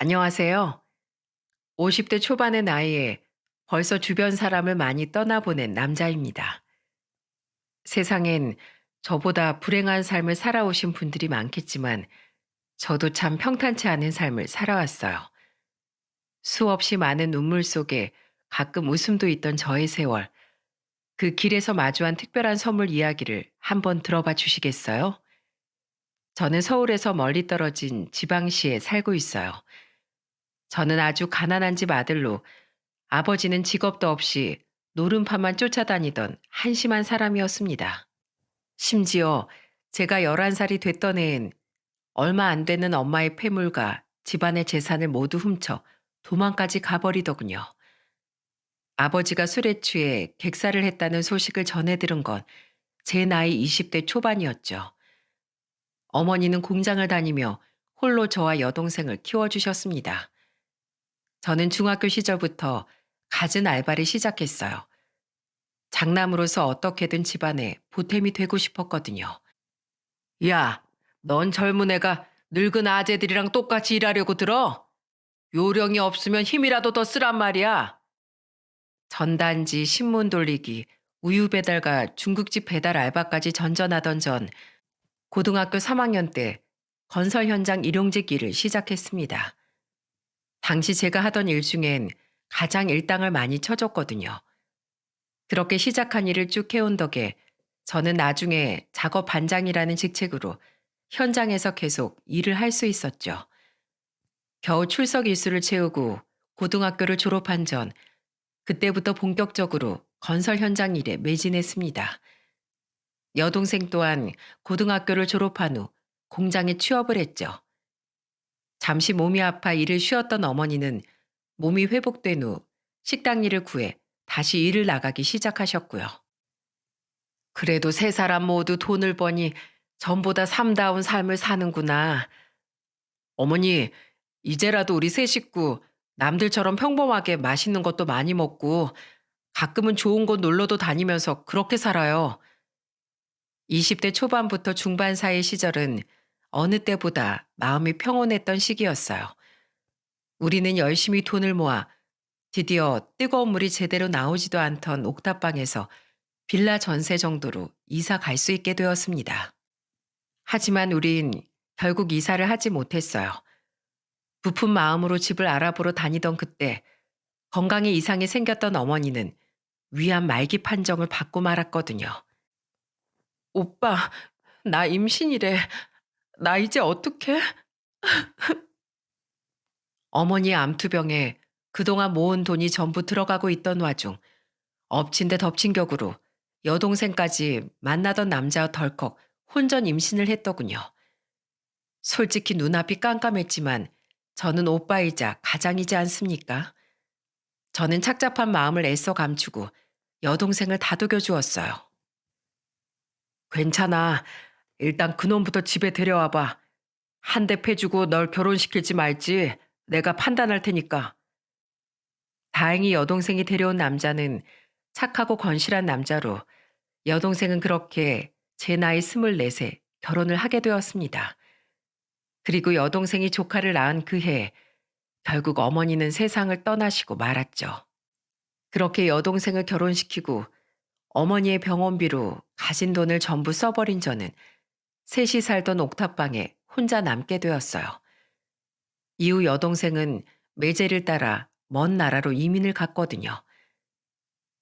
안녕하세요. 50대 초반의 나이에 벌써 주변 사람을 많이 떠나보낸 남자입니다. 세상엔 저보다 불행한 삶을 살아오신 분들이 많겠지만 저도 참 평탄치 않은 삶을 살아왔어요. 수없이 많은 눈물 속에 가끔 웃음도 있던 저의 세월, 그 길에서 마주한 특별한 선물 이야기를 한번 들어봐 주시겠어요? 저는 서울에서 멀리 떨어진 지방시에 살고 있어요. 저는 아주 가난한 집 아들로 아버지는 직업도 없이 노름판만 쫓아다니던 한심한 사람이었습니다. 심지어 제가 11살이 됐던 해엔 얼마 안 되는 엄마의 폐물과 집안의 재산을 모두 훔쳐 도망까지 가버리더군요. 아버지가 술에 취해 객사를 했다는 소식을 전해 들은 건 제 나이 20대 초반이었죠. 어머니는 공장을 다니며 홀로 저와 여동생을 키워주셨습니다. 저는 중학교 시절부터 갖은 알바를 시작했어요. 장남으로서 어떻게든 집안에 보탬이 되고 싶었거든요. 야, 넌 젊은 애가 늙은 아재들이랑 똑같이 일하려고 들어? 요령이 없으면 힘이라도 더 쓰란 말이야. 전단지, 신문 돌리기, 우유 배달과 중국집 배달 알바까지 전전하던 전 고등학교 3학년 때 건설 현장 일용직 일을 시작했습니다. 당시 제가 하던 일 중엔 가장 일당을 많이 쳐줬거든요. 그렇게 시작한 일을 쭉 해온 덕에 저는 나중에 작업 반장이라는 직책으로 현장에서 계속 일을 할 수 있었죠. 겨우 출석 일수를 채우고 고등학교를 졸업한 전 그때부터 본격적으로 건설 현장 일에 매진했습니다. 여동생 또한 고등학교를 졸업한 후 공장에 취업을 했죠. 잠시 몸이 아파 일을 쉬었던 어머니는 몸이 회복된 후 식당 일을 구해 다시 일을 나가기 시작하셨고요. 그래도 세 사람 모두 돈을 버니 전보다 삶다운 삶을 사는구나. 어머니, 이제라도 우리 세 식구 남들처럼 평범하게 맛있는 것도 많이 먹고 가끔은 좋은 곳 놀러도 다니면서 그렇게 살아요. 20대 초반부터 중반 사이 시절은 어느 때보다 마음이 평온했던 시기였어요. 우리는 열심히 돈을 모아 드디어 뜨거운 물이 제대로 나오지도 않던 옥탑방에서 빌라 전세 정도로 이사 갈 수 있게 되었습니다. 하지만 우린 결국 이사를 하지 못했어요. 부푼 마음으로 집을 알아보러 다니던 그때 건강에 이상이 생겼던 어머니는 위암 말기 판정을 받고 말았거든요. 오빠, 나 임신이래. 나 이제 어떡해? 어머니의 암투병에 그동안 모은 돈이 전부 들어가고 있던 와중 엎친 데 덮친 격으로 여동생까지 만나던 남자와 덜컥 혼전 임신을 했더군요. 솔직히 눈앞이 깜깜했지만 저는 오빠이자 가장이지 않습니까? 저는 착잡한 마음을 애써 감추고 여동생을 다독여 주었어요. 괜찮아. 일단 그놈부터 집에 데려와봐. 한 대 패주고 널 결혼시킬지 말지 내가 판단할 테니까. 다행히 여동생이 데려온 남자는 착하고 건실한 남자로 여동생은 그렇게 제 나이 24세 결혼을 하게 되었습니다. 그리고 여동생이 조카를 낳은 그 해 결국 어머니는 세상을 떠나시고 말았죠. 그렇게 여동생을 결혼시키고 어머니의 병원비로 가진 돈을 전부 써버린 저는 셋이 살던 옥탑방에 혼자 남게 되었어요. 이후 여동생은 매제를 따라 먼 나라로 이민을 갔거든요.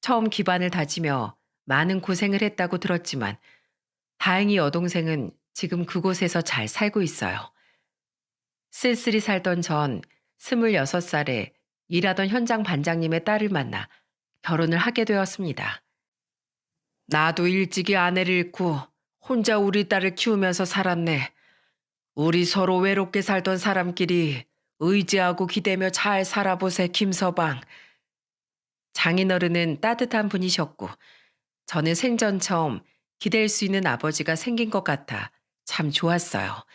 처음 기반을 다지며 많은 고생을 했다고 들었지만 다행히 여동생은 지금 그곳에서 잘 살고 있어요. 쓸쓸히 살던 전 26살에 일하던 현장 반장님의 딸을 만나 결혼을 하게 되었습니다. 나도 일찍이 아내를 잃고 혼자 우리 딸을 키우면서 살았네. 우리 서로 외롭게 살던 사람끼리 의지하고 기대며 잘 살아보세, 김서방. 장인어른은 따뜻한 분이셨고 저는 생전 처음 기댈 수 있는 아버지가 생긴 것 같아 참 좋았어요.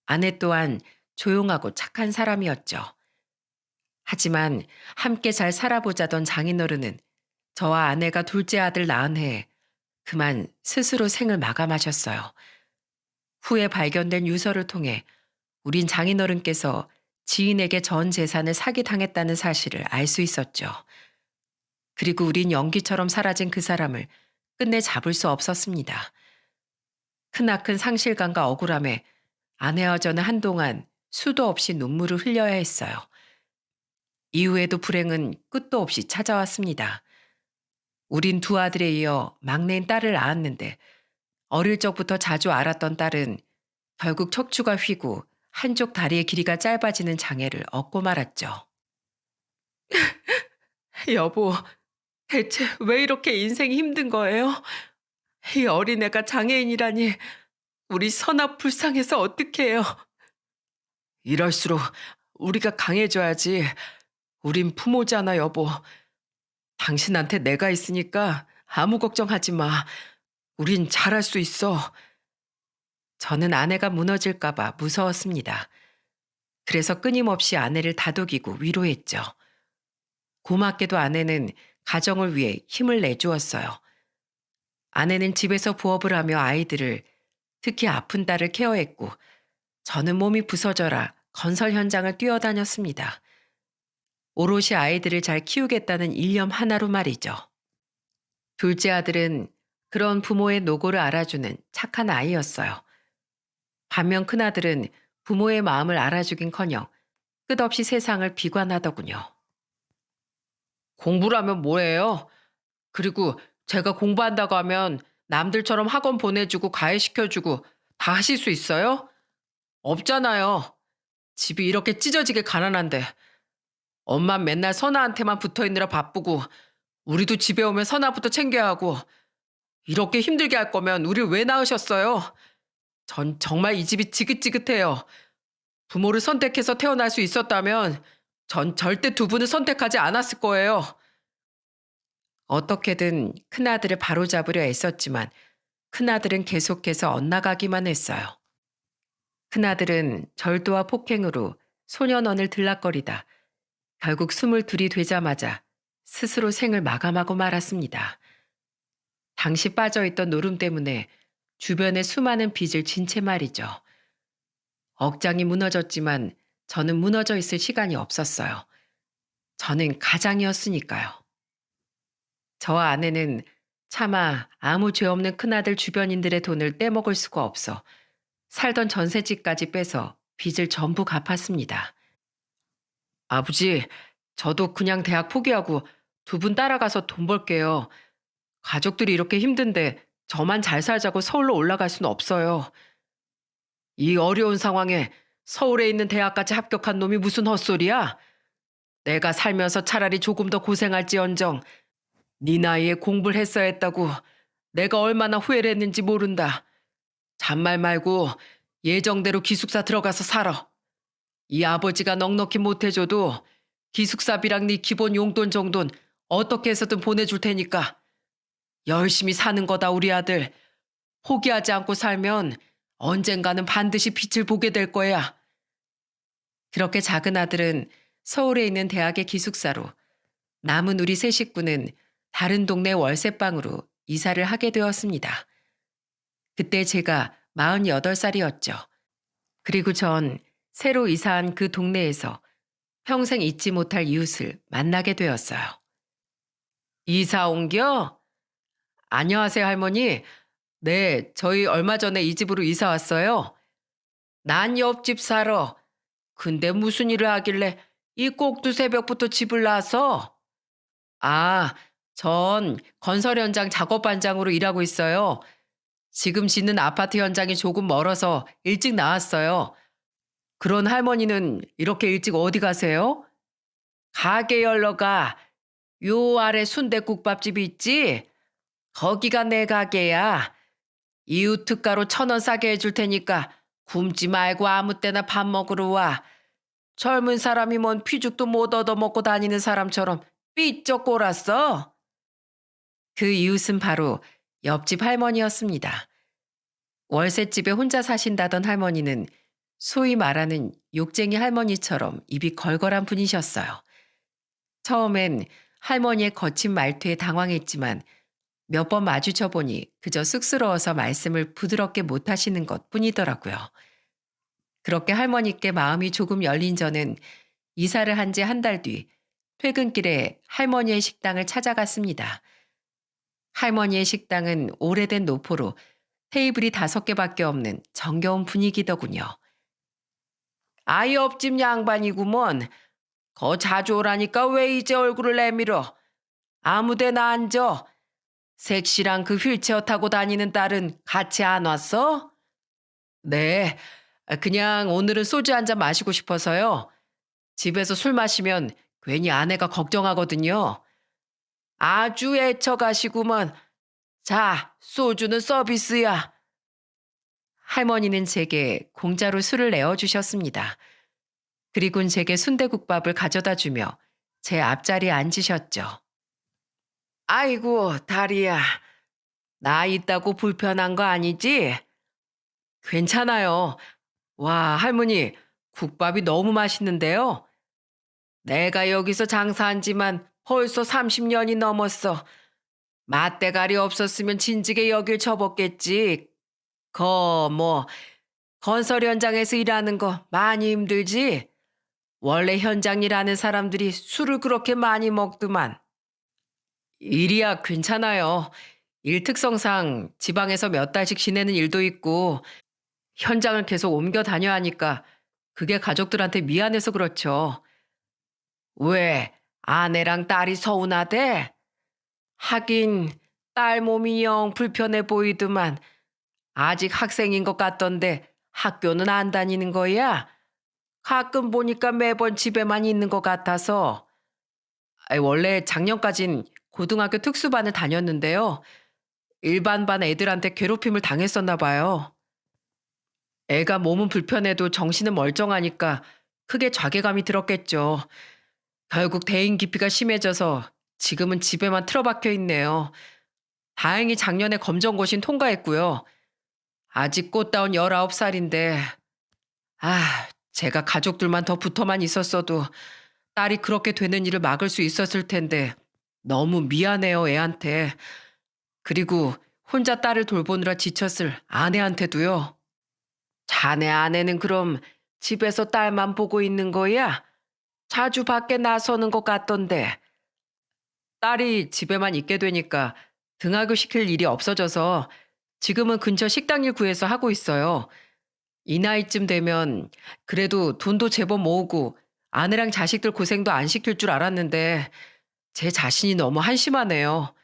아내 또한 조용하고 착한 사람이었죠. 하지만 함께 잘 살아보자던 장인어른은 저와 아내가 둘째 아들 낳은 해에 그만 스스로 생을 마감하셨어요. 후에 발견된 유서를 통해 우린 장인어른께서 지인에게 전 재산을 사기당했다는 사실을 알 수 있었죠. 그리고 우린 연기처럼 사라진 그 사람을 끝내 잡을 수 없었습니다. 크나큰 상실감과 억울함에 아내와 저는 한동안 수도 없이 눈물을 흘려야 했어요. 이후에도 불행은 끝도 없이 찾아왔습니다. 우린 두 아들에 이어 막내인 딸을 낳았는데 어릴 적부터 자주 앓았던 딸은 결국 척추가 휘고 한쪽 다리의 길이가 짧아지는 장애를 얻고 말았죠. 여보, 대체 왜 이렇게 인생이 힘든 거예요? 이 어린애가 장애인이라니 우리 선아 불쌍해서 어떡해요. 이럴수록 우리가 강해져야지. 우린 부모잖아, 여보. 당신한테 내가 있으니까 아무 걱정하지 마. 우린 잘할 수 있어. 저는 아내가 무너질까봐 무서웠습니다. 그래서 끊임없이 아내를 다독이고 위로했죠. 고맙게도 아내는 가정을 위해 힘을 내주었어요. 아내는 집에서 부업을 하며 아이들을, 특히 아픈 딸을 케어했고, 저는 몸이 부서져라 건설 현장을 뛰어다녔습니다. 오롯이 아이들을 잘 키우겠다는 일념 하나로 말이죠. 둘째 아들은 그런 부모의 노고를 알아주는 착한 아이였어요. 반면 큰아들은 부모의 마음을 알아주긴커녕 끝없이 세상을 비관하더군요. 공부라면 뭐예요? 그리고 제가 공부한다고 하면 남들처럼 학원 보내주고 가해시켜주고 다 하실 수 있어요? 없잖아요. 집이 이렇게 찢어지게 가난한데 엄만 맨날 선아한테만 붙어있느라 바쁘고 우리도 집에 오면 선아부터 챙겨야 하고 이렇게 힘들게 할 거면 우리 왜 낳으셨어요? 전 정말 이 집이 지긋지긋해요. 부모를 선택해서 태어날 수 있었다면 전 절대 두 분을 선택하지 않았을 거예요. 어떻게든 큰아들을 바로잡으려 애썼지만 큰아들은 계속해서 엇나가기만 했어요. 큰아들은 절도와 폭행으로 소년원을 들락거리다 결국 22이 되자마자 스스로 생을 마감하고 말았습니다. 당시 빠져있던 노름 때문에 주변에 수많은 빚을 진 채 말이죠. 억장이 무너졌지만 저는 무너져 있을 시간이 없었어요. 저는 가장이었으니까요. 저와 아내는 차마 아무 죄 없는 큰아들 주변인들의 돈을 떼먹을 수가 없어 살던 전셋집까지 빼서 빚을 전부 갚았습니다. 아버지, 저도 그냥 대학 포기하고 두 분 따라가서 돈 벌게요. 가족들이 이렇게 힘든데 저만 잘 살자고 서울로 올라갈 수는 없어요. 이 어려운 상황에 서울에 있는 대학까지 합격한 놈이 무슨 헛소리야? 내가 살면서 차라리 조금 더 고생할지언정 네 나이에 공부를 했어야 했다고 내가 얼마나 후회를 했는지 모른다. 잔말 말고 예정대로 기숙사 들어가서 살아. 이 아버지가 넉넉히 못해줘도 기숙사비랑 네 기본 용돈 정도는 어떻게 해서든 보내줄 테니까. 열심히 사는 거다 우리 아들. 포기하지 않고 살면 언젠가는 반드시 빛을 보게 될 거야. 그렇게 작은 아들은 서울에 있는 대학의 기숙사로, 남은 우리 세 식구는 다른 동네 월세방으로 이사를 하게 되었습니다. 그때 제가 48살이었죠. 그리고 전 새로 이사한 그 동네에서 평생 잊지 못할 이웃을 만나게 되었어요. 이사 옮겨? 안녕하세요, 할머니. 네, 저희 얼마 전에 이 집으로 이사 왔어요. 난 옆집 살아. 근데 무슨 일을 하길래 이 꼭두 새벽부터 집을 나서? 아, 전 건설 현장 작업반장으로 일하고 있어요. 지금 짓는 아파트 현장이 조금 멀어서 일찍 나왔어요. 그런 할머니는 이렇게 일찍 어디 가세요? 가게 열러 가. 요 아래 순댓국밥집이 있지? 거기가 내 가게야. 이웃 특가로 1,000원 싸게 해줄 테니까 굶지 말고 아무 때나 밥 먹으러 와. 젊은 사람이 뭔 피죽도 못 얻어먹고 다니는 사람처럼 삐쩍 꼴았어. 그 이웃은 바로 옆집 할머니였습니다. 월세집에 혼자 사신다던 할머니는 소위 말하는 욕쟁이 할머니처럼 입이 걸걸한 분이셨어요. 처음엔 할머니의 거친 말투에 당황했지만 몇 번 마주쳐 보니 그저 쑥스러워서 말씀을 부드럽게 못하시는 것 뿐이더라고요. 그렇게 할머니께 마음이 조금 열린 저는 이사를 한 지 한 달 뒤 퇴근길에 할머니의 식당을 찾아갔습니다. 할머니의 식당은 오래된 노포로 테이블이 5개밖에 없는 정겨운 분위기더군요. 아이 옆집 양반이구먼. 거 자주 오라니까 왜 이제 얼굴을 내밀어? 아무데나 앉아. 색시랑 그 휠체어 타고 다니는 딸은 같이 안 왔어? 네, 그냥 오늘은 소주 한 잔 마시고 싶어서요. 집에서 술 마시면 괜히 아내가 걱정하거든요. 아주 애처가시구먼. 자, 소주는 서비스야. 할머니는 제게 공짜로 술을 내어주셨습니다. 그리곤 제게 순대국밥을 가져다 주며 제 앞자리에 앉으셨죠. 아이고, 다리야. 나 있다고 불편한 거 아니지? 괜찮아요. 와, 할머니, 국밥이 너무 맛있는데요. 내가 여기서 장사한 지만 벌써 30년이 넘었어. 맛대가리 없었으면 진즉에 여길 접었겠지. 건설 현장에서 일하는 거 많이 힘들지? 원래 현장 일하는 사람들이 술을 그렇게 많이 먹더만. 일이야 괜찮아요. 일 특성상 지방에서 몇 달씩 지내는 일도 있고 현장을 계속 옮겨 다녀야 하니까 그게 가족들한테 미안해서 그렇죠. 왜? 아내랑 딸이 서운하대? 하긴 딸 몸이 영 불편해 보이더만 아직 학생인 것 같던데 학교는 안 다니는 거야? 가끔 보니까 매번 집에만 있는 것 같아서. 원래 작년까진 고등학교 특수반을 다녔는데요. 일반 반 애들한테 괴롭힘을 당했었나 봐요. 애가 몸은 불편해도 정신은 멀쩡하니까 크게 자괴감이 들었겠죠. 결국 대인 기피가 심해져서 지금은 집에만 틀어박혀 있네요. 다행히 작년에 검정고시는 통과했고요. 아직 꽃다운 19살인데, 제가 가족들만 더 붙어만 있었어도 딸이 그렇게 되는 일을 막을 수 있었을 텐데 너무 미안해요, 애한테. 그리고 혼자 딸을 돌보느라 지쳤을 아내한테도요. 자네 아내는 그럼 집에서 딸만 보고 있는 거야? 자주 밖에 나서는 것 같던데. 딸이 집에만 있게 되니까 등하교 시킬 일이 없어져서 지금은 근처 식당 일 구해서 하고 있어요. 이 나이쯤 되면 그래도 돈도 제법 모으고 아내랑 자식들 고생도 안 시킬 줄 알았는데 제 자신이 너무 한심하네요.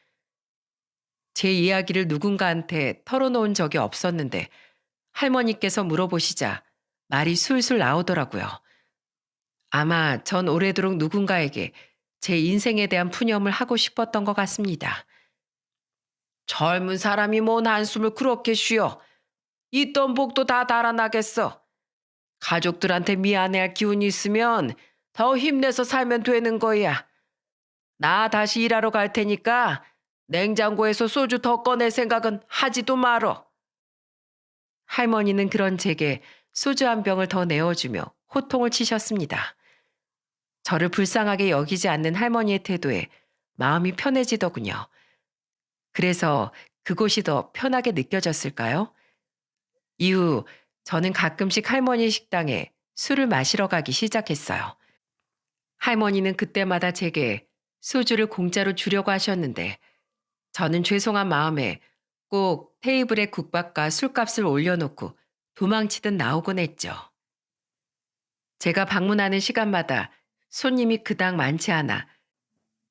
제 이야기를 누군가한테 털어놓은 적이 없었는데 할머니께서 물어보시자 말이 술술 나오더라고요. 아마 전 오래도록 누군가에게 제 인생에 대한 푸념을 하고 싶었던 것 같습니다. 젊은 사람이 뭔 한숨을 그렇게 쉬어. 있던 복도 다 달아나겠어. 가족들한테 미안해할 기운이 있으면 더 힘내서 살면 되는 거야. 나 다시 일하러 갈 테니까 냉장고에서 소주 더 꺼낼 생각은 하지도 말어. 할머니는 그런 제게 소주 한 병을 더 내어주며 호통을 치셨습니다. 저를 불쌍하게 여기지 않는 할머니의 태도에 마음이 편해지더군요. 그래서 그곳이 더 편하게 느껴졌을까요? 이후 저는 가끔씩 할머니 식당에 술을 마시러 가기 시작했어요. 할머니는 그때마다 제게 소주를 공짜로 주려고 하셨는데 저는 죄송한 마음에 꼭 테이블에 국밥과 술값을 올려놓고 도망치듯 나오곤 했죠. 제가 방문하는 시간마다 손님이 그닥 많지 않아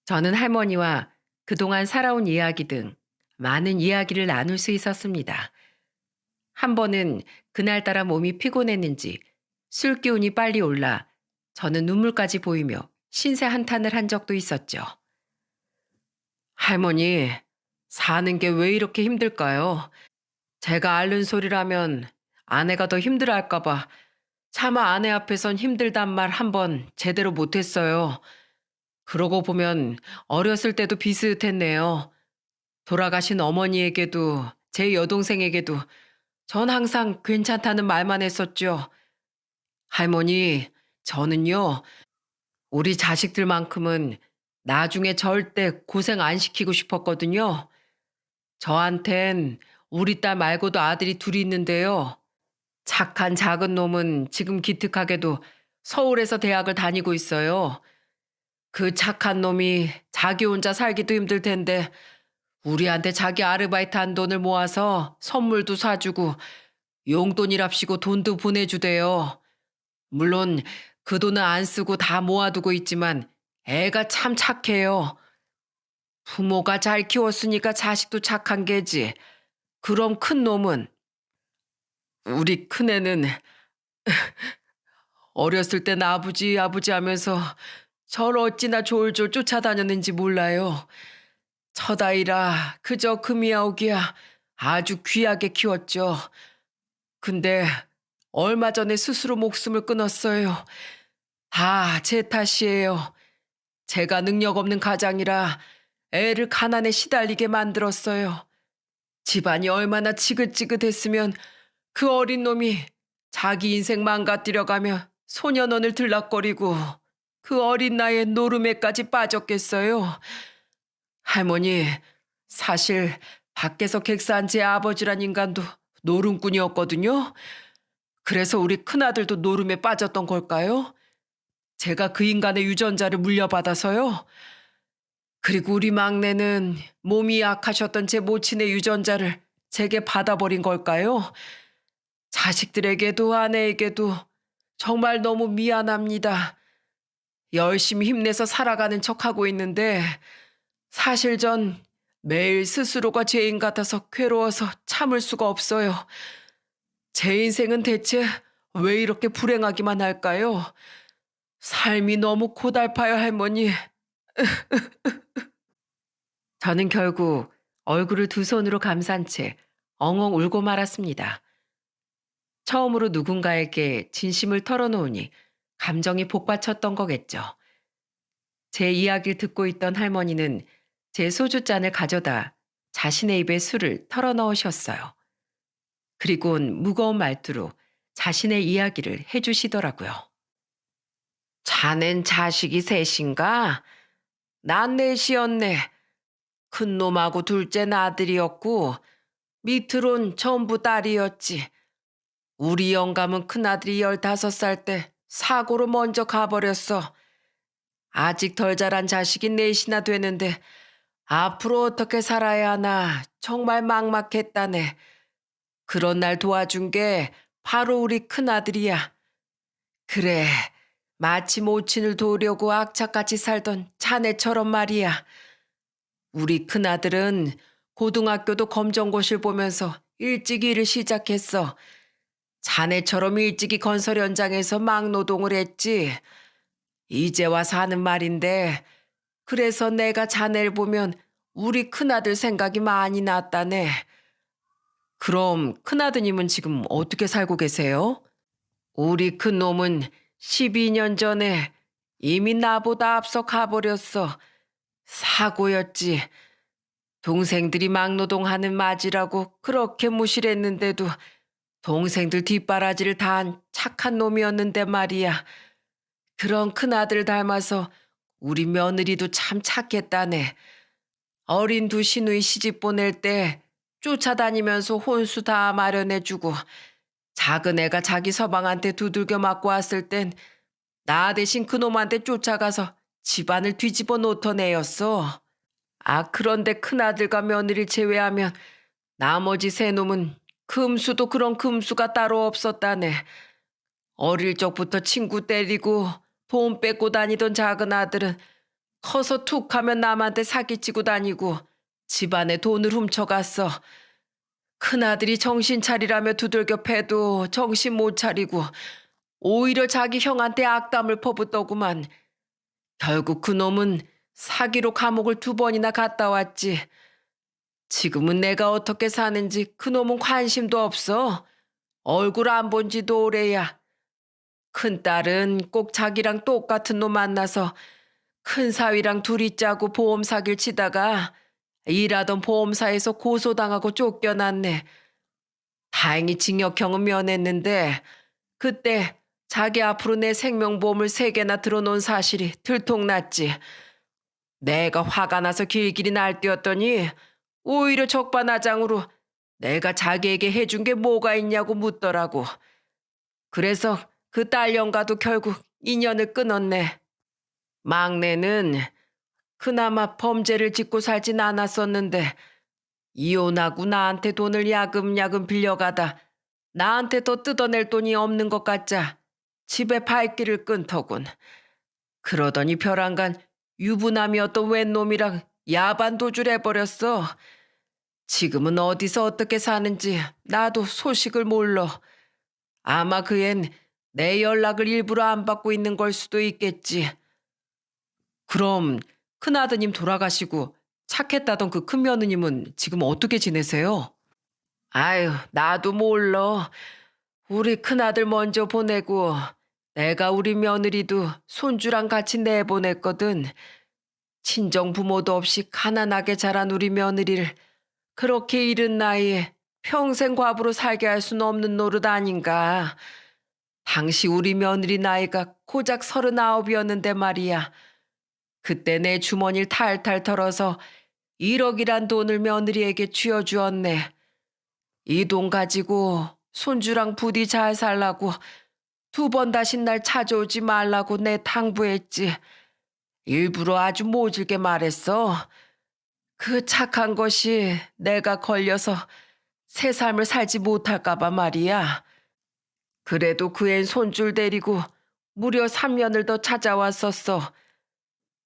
저는 할머니와 그동안 살아온 이야기 등 많은 이야기를 나눌 수 있었습니다. 한 번은 그날따라 몸이 피곤했는지 술 기운이 빨리 올라 저는 눈물까지 보이며 신세 한탄을 한 적도 있었죠. 할머니, 사는 게 왜 이렇게 힘들까요? 제가 앓는 소리라면 아내가 더 힘들어할까봐 차마 아내 앞에선 힘들단 말 한 번 제대로 못했어요. 그러고 보면 어렸을 때도 비슷했네요. 돌아가신 어머니에게도 제 여동생에게도 전 항상 괜찮다는 말만 했었죠. 할머니, 저는요, 우리 자식들만큼은 나중에 절대 고생 안 시키고 싶었거든요. 저한텐 우리 딸 말고도 아들이 둘이 있는데요. 착한 작은 놈은 지금 기특하게도 서울에서 대학을 다니고 있어요. 그 착한 놈이 자기 혼자 살기도 힘들 텐데 우리한테 자기 아르바이트 한 돈을 모아서 선물도 사주고 용돈이랍시고 돈도 보내주대요. 물론 그 돈은 안 쓰고 다 모아두고 있지만 애가 참 착해요. 부모가 잘 키웠으니까 자식도 착한 게지. 그럼 큰 놈은? 우리 큰애는 어렸을 땐 아버지 아버지 하면서 절 어찌나 졸졸 쫓아다녔는지 몰라요. 첫아이라 그저 금이야오기야 아주 귀하게 키웠죠. 근데 얼마 전에 스스로 목숨을 끊었어요. 다 제 탓이에요. 제가 능력 없는 가장이라 애를 가난에 시달리게 만들었어요. 집안이 얼마나 지긋지긋했으면 그 어린 놈이 자기 인생 망가뜨려가며 소년원을 들락거리고 그 어린 나이에 노름에까지 빠졌겠어요. 할머니, 사실 밖에서 객사한 제 아버지란 인간도 노름꾼이었거든요. 그래서 우리 큰아들도 노름에 빠졌던 걸까요? 제가 그 인간의 유전자를 물려받아서요. 그리고 우리 막내는 몸이 약하셨던 제 모친의 유전자를 제게 받아버린 걸까요? 자식들에게도 아내에게도 정말 너무 미안합니다. 열심히 힘내서 살아가는 척하고 있는데 사실 전 매일 스스로가 죄인 같아서 괴로워서 참을 수가 없어요. 제 인생은 대체 왜 이렇게 불행하기만 할까요? 삶이 너무 고달파요, 할머니. 저는 결국 얼굴을 두 손으로 감싼 채 엉엉 울고 말았습니다. 처음으로 누군가에게 진심을 털어놓으니 감정이 복받쳤던 거겠죠. 제 이야기를 듣고 있던 할머니는 제 소주잔을 가져다 자신의 입에 술을 털어넣으셨어요. 그리고는 무거운 말투로 자신의 이야기를 해주시더라고요. 자넨 자식이 셋인가? 난 넷이었네. 큰 놈하고 둘째는 아들이었고 밑으론 전부 딸이었지. 우리 영감은 큰아들이 15살 때 사고로 먼저 가버렸어. 아직 덜 자란 자식이 넷이나 되는데 앞으로 어떻게 살아야 하나 정말 막막했다네. 그런 날 도와준 게 바로 우리 큰아들이야. 그래, 마치 모친을 도우려고 악착같이 살던 자네처럼 말이야. 우리 큰아들은 고등학교도 검정고시를 보면서 일찍 일을 시작했어. 자네처럼 일찍이 건설 현장에서 막노동을 했지. 이제 와서 하는 말인데 그래서 내가 자네를 보면 우리 큰아들 생각이 많이 났다네. 그럼 큰아드님은 지금 어떻게 살고 계세요? 우리 큰놈은 12년 전에 이미 나보다 앞서 가버렸어. 사고였지. 동생들이 막노동하는 맞이라고 그렇게 무실했는데도 동생들 뒷바라지를 다 한 착한 놈이었는데 말이야. 그런 큰아들 닮아서 우리 며느리도 참 착했다네. 어린 두 시누이 시집 보낼 때 쫓아다니면서 혼수 다 마련해주고 작은 애가 자기 서방한테 두들겨 맞고 왔을 땐 나 대신 그놈한테 쫓아가서 집안을 뒤집어 놓던 애였어. 아, 그런데 큰아들과 며느리를 제외하면 나머지 세 놈은 금수도 그런 금수가 따로 없었다네. 어릴 적부터 친구 때리고 돈 뺏고 다니던 작은 아들은 커서 툭 하면 남한테 사기치고 다니고 집안에 돈을 훔쳐갔어. 큰아들이 정신 차리라며 두들겨 패도 정신 못 차리고 오히려 자기 형한테 악담을 퍼붓더구만. 결국 그놈은 사기로 감옥을 2번이나 갔다 왔지. 지금은 내가 어떻게 사는지 그놈은 관심도 없어. 얼굴 안 본 지도 오래야. 큰딸은 꼭 자기랑 똑같은 놈 만나서 큰 사위랑 둘이 짜고 보험 사기를 치다가 일하던 보험사에서 고소당하고 쫓겨났네. 다행히 징역형은 면했는데 그때 자기 앞으로 내 생명보험을 3개나 들어놓은 사실이 들통났지. 내가 화가 나서 길길이 날뛰었더니 오히려 적반하장으로 내가 자기에게 해준 게 뭐가 있냐고 묻더라고. 그래서 그 딸년과도 결국 인연을 끊었네. 막내는 그나마 범죄를 짓고 살진 않았었는데 이혼하고 나한테 돈을 야금야금 빌려가다 나한테 더 뜯어낼 돈이 없는 것 같자 집에 발길을 끊더군. 그러더니 벼랑간 유부남이었던 웬 놈이랑 야반 도주를 해버렸어. 지금은 어디서 어떻게 사는지 나도 소식을 몰라. 아마 그 앤 내 연락을 일부러 안 받고 있는 걸 수도 있겠지. 그럼 큰아드님 돌아가시고 착했다던 그 큰며느님은 지금 어떻게 지내세요? 아유, 나도 몰라. 우리 큰아들 먼저 보내고 내가 우리 며느리도 손주랑 같이 내보냈거든. 친정 부모도 없이 가난하게 자란 우리 며느리를 그렇게 이른 나이에 평생 과부로 살게 할 수는 없는 노릇 아닌가. 당시 우리 며느리 나이가 고작 39이었는데 말이야. 그때 내 주머니를 탈탈 털어서 1억이란 돈을 며느리에게 쥐어주었네. 이 돈 가지고 손주랑 부디 잘 살라고 2번 다시 날 찾아오지 말라고 내 당부했지. 일부러 아주 모질게 말했어. 그 착한 것이 내가 걸려서 새 삶을 살지 못할까 봐 말이야. 그래도 그 앤 손줄 데리고 무려 3년을 더 찾아왔었어.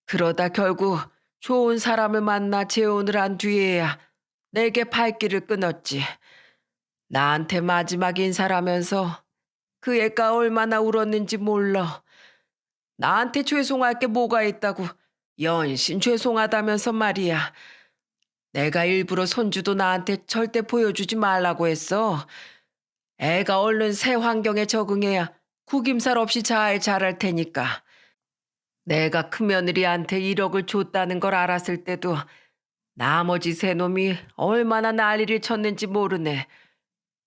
그러다 결국 좋은 사람을 만나 재혼을 한 뒤에야 내게 발길을 끊었지. 나한테 마지막 인사라면서 그 애가 얼마나 울었는지 몰라. 나한테 죄송할 게 뭐가 있다고 연신 죄송하다면서 말이야. 내가 일부러 손주도 나한테 절대 보여주지 말라고 했어. 애가 얼른 새 환경에 적응해야 구김살 없이 잘 자랄 테니까. 내가 큰며느리한테 1억을 줬다는 걸 알았을 때도 나머지 세 놈이 얼마나 난리를 쳤는지 모르네.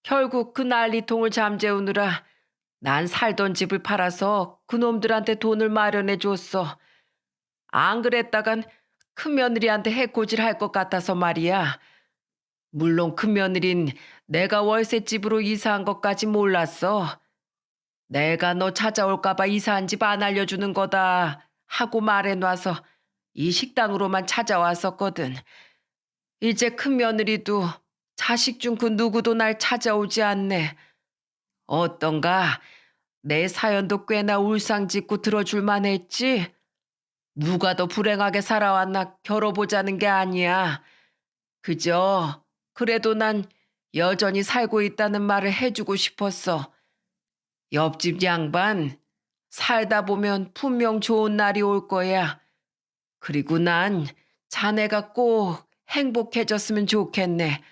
결국 그 난리통을 잠재우느라 난 살던 집을 팔아서 그놈들한테 돈을 마련해 줬어. 안 그랬다간 큰며느리한테 해코지를 할 것 같아서 말이야. 물론 큰며느린 내가 월세집으로 이사한 것까지 몰랐어. 내가 너 찾아올까 봐 이사한 집 안 알려주는 거다 하고 말해놔서 이 식당으로만 찾아왔었거든. 이제 큰며느리도 자식 중 그 누구도 날 찾아오지 않네. 어떤가? 내 사연도 꽤나 울상짓고 들어줄만 했지? 누가 더 불행하게 살아왔나 겨뤄보자는 게 아니야. 그저 그래도 난 여전히 살고 있다는 말을 해주고 싶었어. 옆집 양반, 살다 보면 분명 좋은 날이 올 거야. 그리고 난 자네가 꼭 행복해졌으면 좋겠네.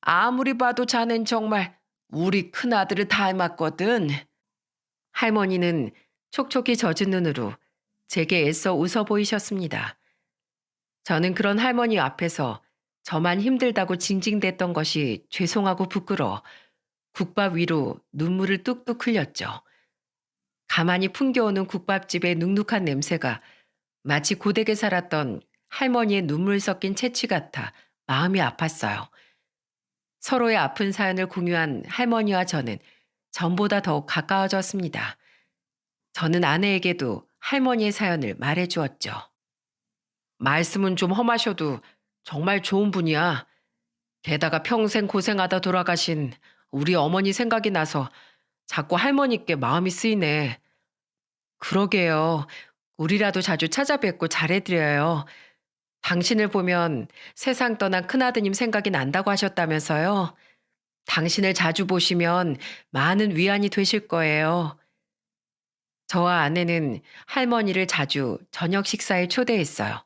아무리 봐도 자넨 정말 우리 큰아들을 닮았거든. 할머니는 촉촉히 젖은 눈으로 제게 애써 웃어 보이셨습니다. 저는 그런 할머니 앞에서 저만 힘들다고 징징댔던 것이 죄송하고 부끄러워 국밥 위로 눈물을 뚝뚝 흘렸죠. 가만히 풍겨오는 국밥집의 눅눅한 냄새가 마치 고되게 살았던 할머니의 눈물 섞인 채취 같아 마음이 아팠어요. 서로의 아픈 사연을 공유한 할머니와 저는 전보다 더욱 가까워졌습니다. 저는 아내에게도 할머니의 사연을 말해주었죠. 말씀은 좀 험하셔도 정말 좋은 분이야. 게다가 평생 고생하다 돌아가신 우리 어머니 생각이 나서 자꾸 할머니께 마음이 쓰이네. 그러게요. 우리라도 자주 찾아뵙고 잘해드려요. 당신을 보면 세상 떠난 큰아드님 생각이 난다고 하셨다면서요. 당신을 자주 보시면 많은 위안이 되실 거예요. 저와 아내는 할머니를 자주 저녁 식사에 초대했어요.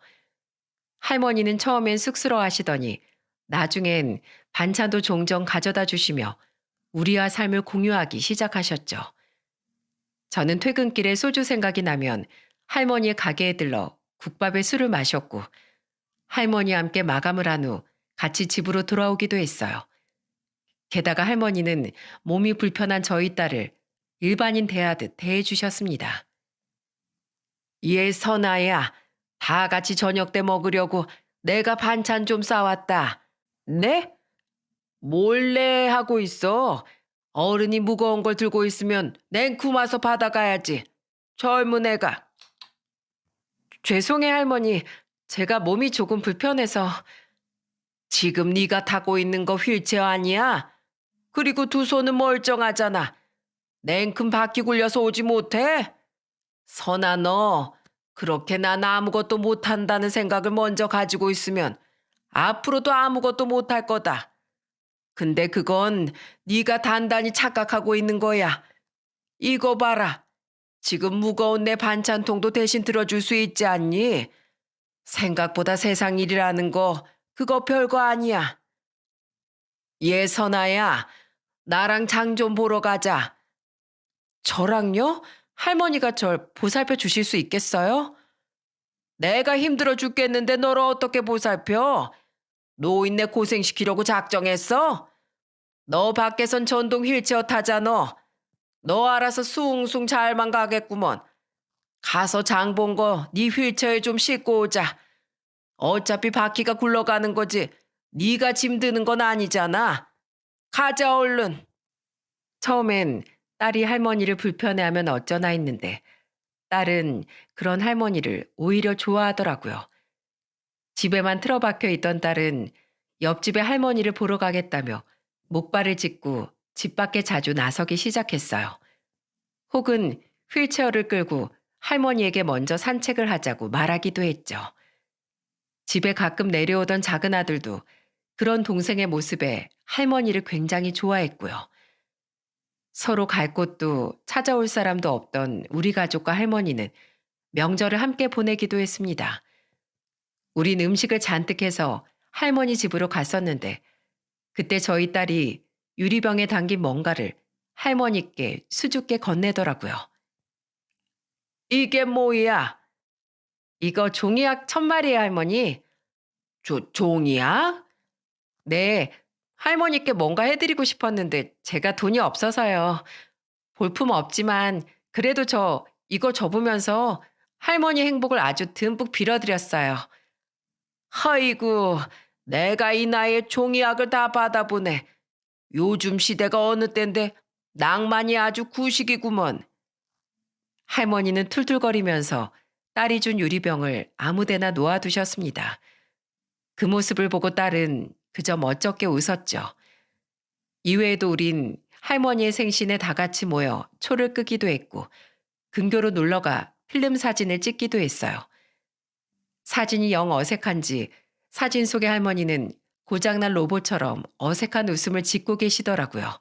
할머니는 처음엔 쑥스러워하시더니 나중엔 반찬도 종종 가져다 주시며 우리와 삶을 공유하기 시작하셨죠. 저는 퇴근길에 소주 생각이 나면 할머니의 가게에 들러 국밥에 술을 마셨고 할머니와 함께 마감을 한 후 같이 집으로 돌아오기도 했어요. 게다가 할머니는 몸이 불편한 저희 딸을 일반인 대하듯 대해주셨습니다. 얘 선아야, 다 같이 저녁 때 먹으려고 내가 반찬 좀 싸왔다. 네? 몰래 하고 있어. 어른이 무거운 걸 들고 있으면 냉큼 와서 받아가야지. 젊은 애가. 죄송해 할머니. 제가 몸이 조금 불편해서. 지금 네가 타고 있는 거 휠체어 아니야? 그리고 두 손은 멀쩡하잖아. 냉큼 바퀴 굴려서 오지 못해? 선아 너 그렇게 난 아무것도 못한다는 생각을 먼저 가지고 있으면 앞으로도 아무것도 못할 거다. 근데 그건 네가 단단히 착각하고 있는 거야. 이거 봐라. 지금 무거운 내 반찬통도 대신 들어줄 수 있지 않니? 생각보다 세상 일이라는 거 그거 별거 아니야. 예, 선아야. 나랑 장 좀 보러 가자. 저랑요? 할머니가 절 보살펴 주실 수 있겠어요? 내가 힘들어 죽겠는데 너를 어떻게 보살펴? 노인네 고생시키려고 작정했어? 너 밖에선 전동 휠체어 타잖아. 너 알아서 숭숭 잘만 가겠구먼. 가서 장 본 거 네 휠체어에 좀 싣고 오자. 어차피 바퀴가 굴러가는 거지. 네가 짐 드는 건 아니잖아. 가자 얼른. 처음엔 딸이 할머니를 불편해하면 어쩌나 했는데 딸은 그런 할머니를 오히려 좋아하더라고요. 집에만 틀어박혀 있던 딸은 옆집에 할머니를 보러 가겠다며 목발을 짚고 집 밖에 자주 나서기 시작했어요. 혹은 휠체어를 끌고 할머니에게 먼저 산책을 하자고 말하기도 했죠. 집에 가끔 내려오던 작은 아들도 그런 동생의 모습에 할머니를 굉장히 좋아했고요. 서로 갈 곳도 찾아올 사람도 없던 우리 가족과 할머니는 명절을 함께 보내기도 했습니다. 우린 음식을 잔뜩 해서 할머니 집으로 갔었는데 그때 저희 딸이 유리병에 담긴 뭔가를 할머니께 수줍게 건네더라고요. 이게 뭐야? 이거 종이약 1000마리예요, 할머니. 종이약? 네, 할머니께 뭔가 해드리고 싶었는데 제가 돈이 없어서요. 볼품 없지만 그래도 저 이거 접으면서 할머니 행복을 아주 듬뿍 빌어드렸어요. 아이고, 내가 이 나이에 종이약을 다 받아보네. 요즘 시대가 어느 때인데 낭만이 아주 구식이구먼. 할머니는 툴툴거리면서 딸이 준 유리병을 아무데나 놓아두셨습니다. 그 모습을 보고 딸은 그저 멋쩍게 웃었죠. 이외에도 우린 할머니의 생신에 다 같이 모여 초를 끄기도 했고 근교로 놀러가 필름 사진을 찍기도 했어요. 사진이 영 어색한지 사진 속의 할머니는 고장난 로봇처럼 어색한 웃음을 짓고 계시더라고요.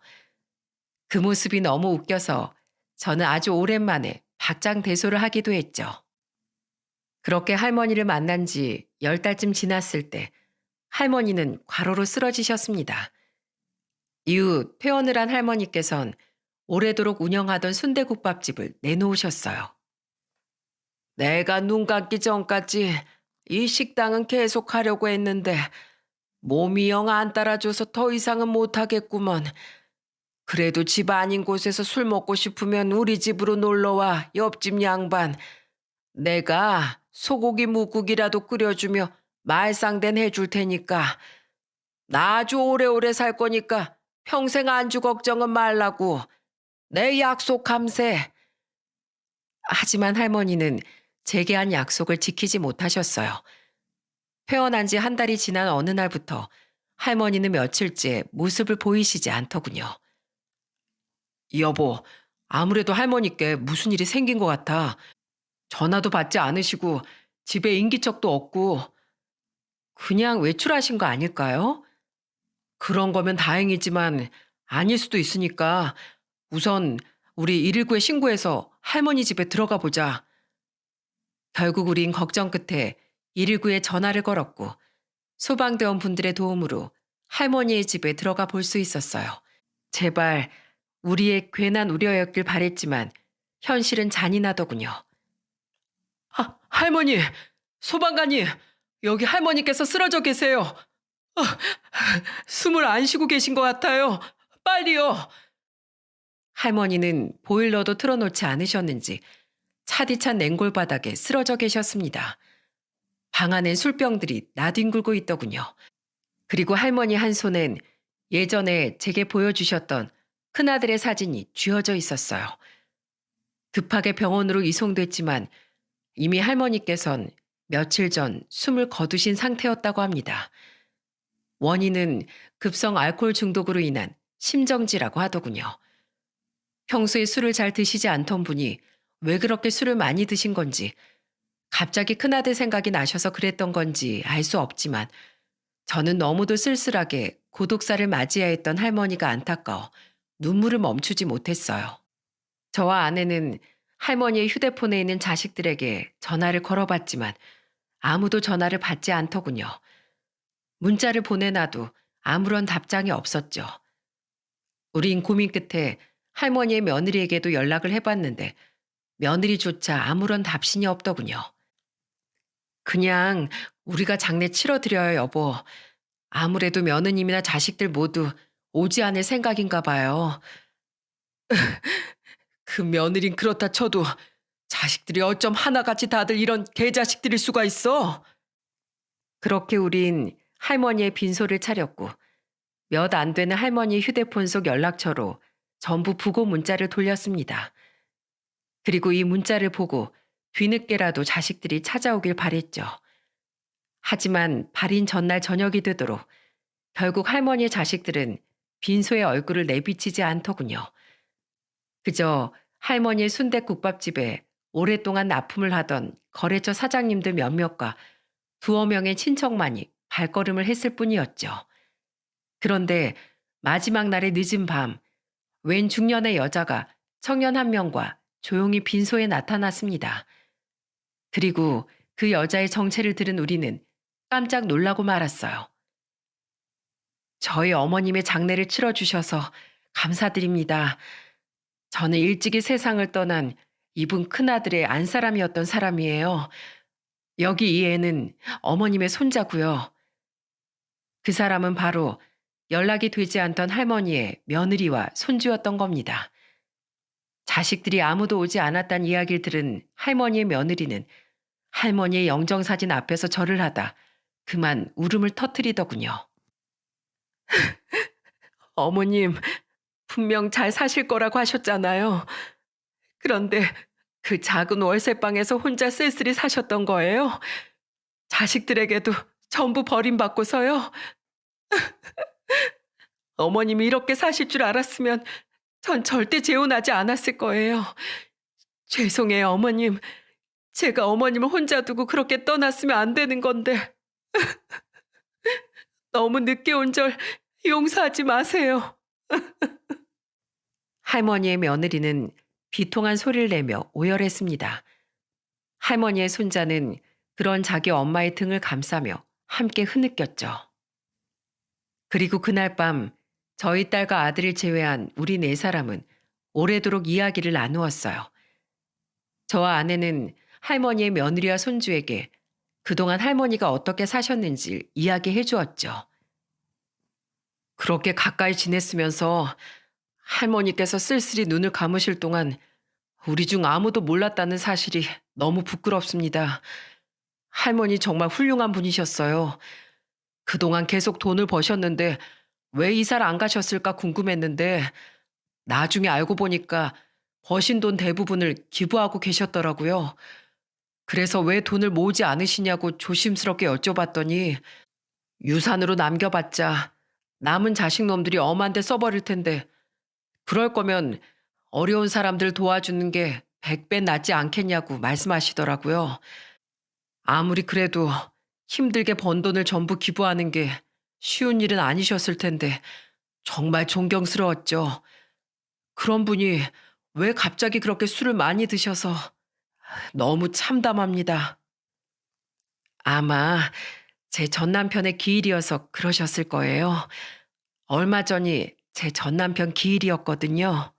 그 모습이 너무 웃겨서 저는 아주 오랜만에 박장대소를 하기도 했죠. 그렇게 할머니를 만난 지 10달쯤 지났을 때 할머니는 과로로 쓰러지셨습니다. 이후 퇴원을 한 할머니께선 오래도록 운영하던 순대국밥집을 내놓으셨어요. 내가 눈 감기 전까지 이 식당은 계속 하려고 했는데 몸이 영 안 따라줘서 더 이상은 못하겠구먼. 그래도 집 아닌 곳에서 술 먹고 싶으면 우리 집으로 놀러와 옆집 양반. 내가 소고기 묵국이라도 끓여주며 말상된 해줄 테니까. 나 아주 오래오래 살 거니까 평생 안주 걱정은 말라고. 내 약속함세. 하지만 할머니는 제게 한 약속을 지키지 못하셨어요. 퇴원한 지 한 달이 지난 어느 날부터 할머니는 며칠째 모습을 보이시지 않더군요. 여보, 아무래도 할머니께 무슨 일이 생긴 것 같아. 전화도 받지 않으시고 집에 인기척도 없고 그냥 외출하신 거 아닐까요? 그런 거면 다행이지만 아닐 수도 있으니까 우선 우리 119에 신고해서 할머니 집에 들어가 보자. 결국 우린 걱정 끝에 119에 전화를 걸었고 소방대원 분들의 도움으로 할머니의 집에 들어가 볼 수 있었어요. 제발 우리의 괜한 우려였길 바랬지만 현실은 잔인하더군요. 할머니, 소방관님, 여기 할머니께서 쓰러져 계세요. 숨을 안 쉬고 계신 것 같아요. 빨리요. 할머니는 보일러도 틀어놓지 않으셨는지 차디찬 냉골 바닥에 쓰러져 계셨습니다. 방 안엔 술병들이 나뒹굴고 있더군요. 그리고 할머니 한 손엔 예전에 제게 보여주셨던 큰아들의 사진이 쥐어져 있었어요. 급하게 병원으로 이송됐지만 이미 할머니께선 며칠 전 숨을 거두신 상태였다고 합니다. 원인은 급성 알코올 중독으로 인한 심정지라고 하더군요. 평소에 술을 잘 드시지 않던 분이 왜 그렇게 술을 많이 드신 건지, 갑자기 큰아들 생각이 나셔서 그랬던 건지 알 수 없지만 저는 너무도 쓸쓸하게 고독사를 맞이해야 했던 할머니가 안타까워 눈물을 멈추지 못했어요. 저와 아내는 할머니의 휴대폰에 있는 자식들에게 전화를 걸어봤지만 아무도 전화를 받지 않더군요. 문자를 보내놔도 아무런 답장이 없었죠. 우린 고민 끝에 할머니의 며느리에게도 연락을 해봤는데 며느리조차 아무런 답신이 없더군요. 그냥 우리가 장례 치러드려요, 여보. 아무래도 며느님이나 자식들 모두 오지 않을 생각인가 봐요. 그 며느린 그렇다 쳐도 자식들이 어쩜 하나같이 다들 이런 개자식들일 수가 있어? 그렇게 우린 할머니의 빈소를 차렸고 몇 안 되는 할머니 휴대폰 속 연락처로 전부 부고 문자를 돌렸습니다. 그리고 이 문자를 보고 뒤늦게라도 자식들이 찾아오길 바랬죠. 하지만 발인 전날 저녁이 되도록 결국 할머니의 자식들은 빈소의 얼굴을 내비치지 않더군요. 그저 할머니의 순댓국밥집에 오랫동안 납품을 하던 거래처 사장님들 몇몇과 두어 명의 친척만이 발걸음을 했을 뿐이었죠. 그런데 마지막 날의 늦은 밤, 웬 중년의 여자가 청년 한 명과 조용히 빈소에 나타났습니다. 그리고 그 여자의 정체를 들은 우리는 깜짝 놀라고 말았어요. 저희 어머님의 장례를 치러주셔서 감사드립니다. 저는 일찍이 세상을 떠난 이분 큰아들의 안사람이었던 사람이에요. 여기 이 애는 어머님의 손자고요. 그 사람은 바로 연락이 되지 않던 할머니의 며느리와 손주였던 겁니다. 자식들이 아무도 오지 않았다는 이야기를 들은 할머니의 며느리는 할머니의 영정사진 앞에서 절을 하다 그만 울음을 터뜨리더군요. 어머님, 분명 잘 사실 거라고 하셨잖아요. 그런데 그 작은 월세방에서 혼자 쓸쓸히 사셨던 거예요? 자식들에게도 전부 버림받고서요? 어머님이 이렇게 사실 줄 알았으면 전 절대 재혼하지 않았을 거예요. 죄송해요, 어머님. 제가 어머님을 혼자 두고 그렇게 떠났으면 안 되는 건데. 너무 늦게 온 절 용서하지 마세요. 할머니의 며느리는 비통한 소리를 내며 오열했습니다. 할머니의 손자는 그런 자기 엄마의 등을 감싸며 함께 흐느꼈죠. 그리고 그날 밤 저희 딸과 아들을 제외한 우리 네 사람은 오래도록 이야기를 나누었어요. 저와 아내는 할머니의 며느리와 손주에게 그동안 할머니가 어떻게 사셨는지 이야기해 주었죠. 그렇게 가까이 지냈으면서 할머니께서 쓸쓸히 눈을 감으실 동안 우리 중 아무도 몰랐다는 사실이 너무 부끄럽습니다. 할머니 정말 훌륭한 분이셨어요. 그동안 계속 돈을 버셨는데 왜 이사를 안 가셨을까 궁금했는데 나중에 알고 보니까 버신 돈 대부분을 기부하고 계셨더라고요. 그래서 왜 돈을 모으지 않으시냐고 조심스럽게 여쭤봤더니 유산으로 남겨봤자 남은 자식놈들이 엄한 데 써버릴 텐데 그럴 거면 어려운 사람들 도와주는 게 100배 낫지 않겠냐고 말씀하시더라고요. 아무리 그래도 힘들게 번 돈을 전부 기부하는 게 쉬운 일은 아니셨을 텐데 정말 존경스러웠죠. 그런 분이 왜 갑자기 그렇게 술을 많이 드셔서 너무 참담합니다. 아마 제 전남편의 기일이어서 그러셨을 거예요. 얼마 전이 제 전남편 기일이었거든요.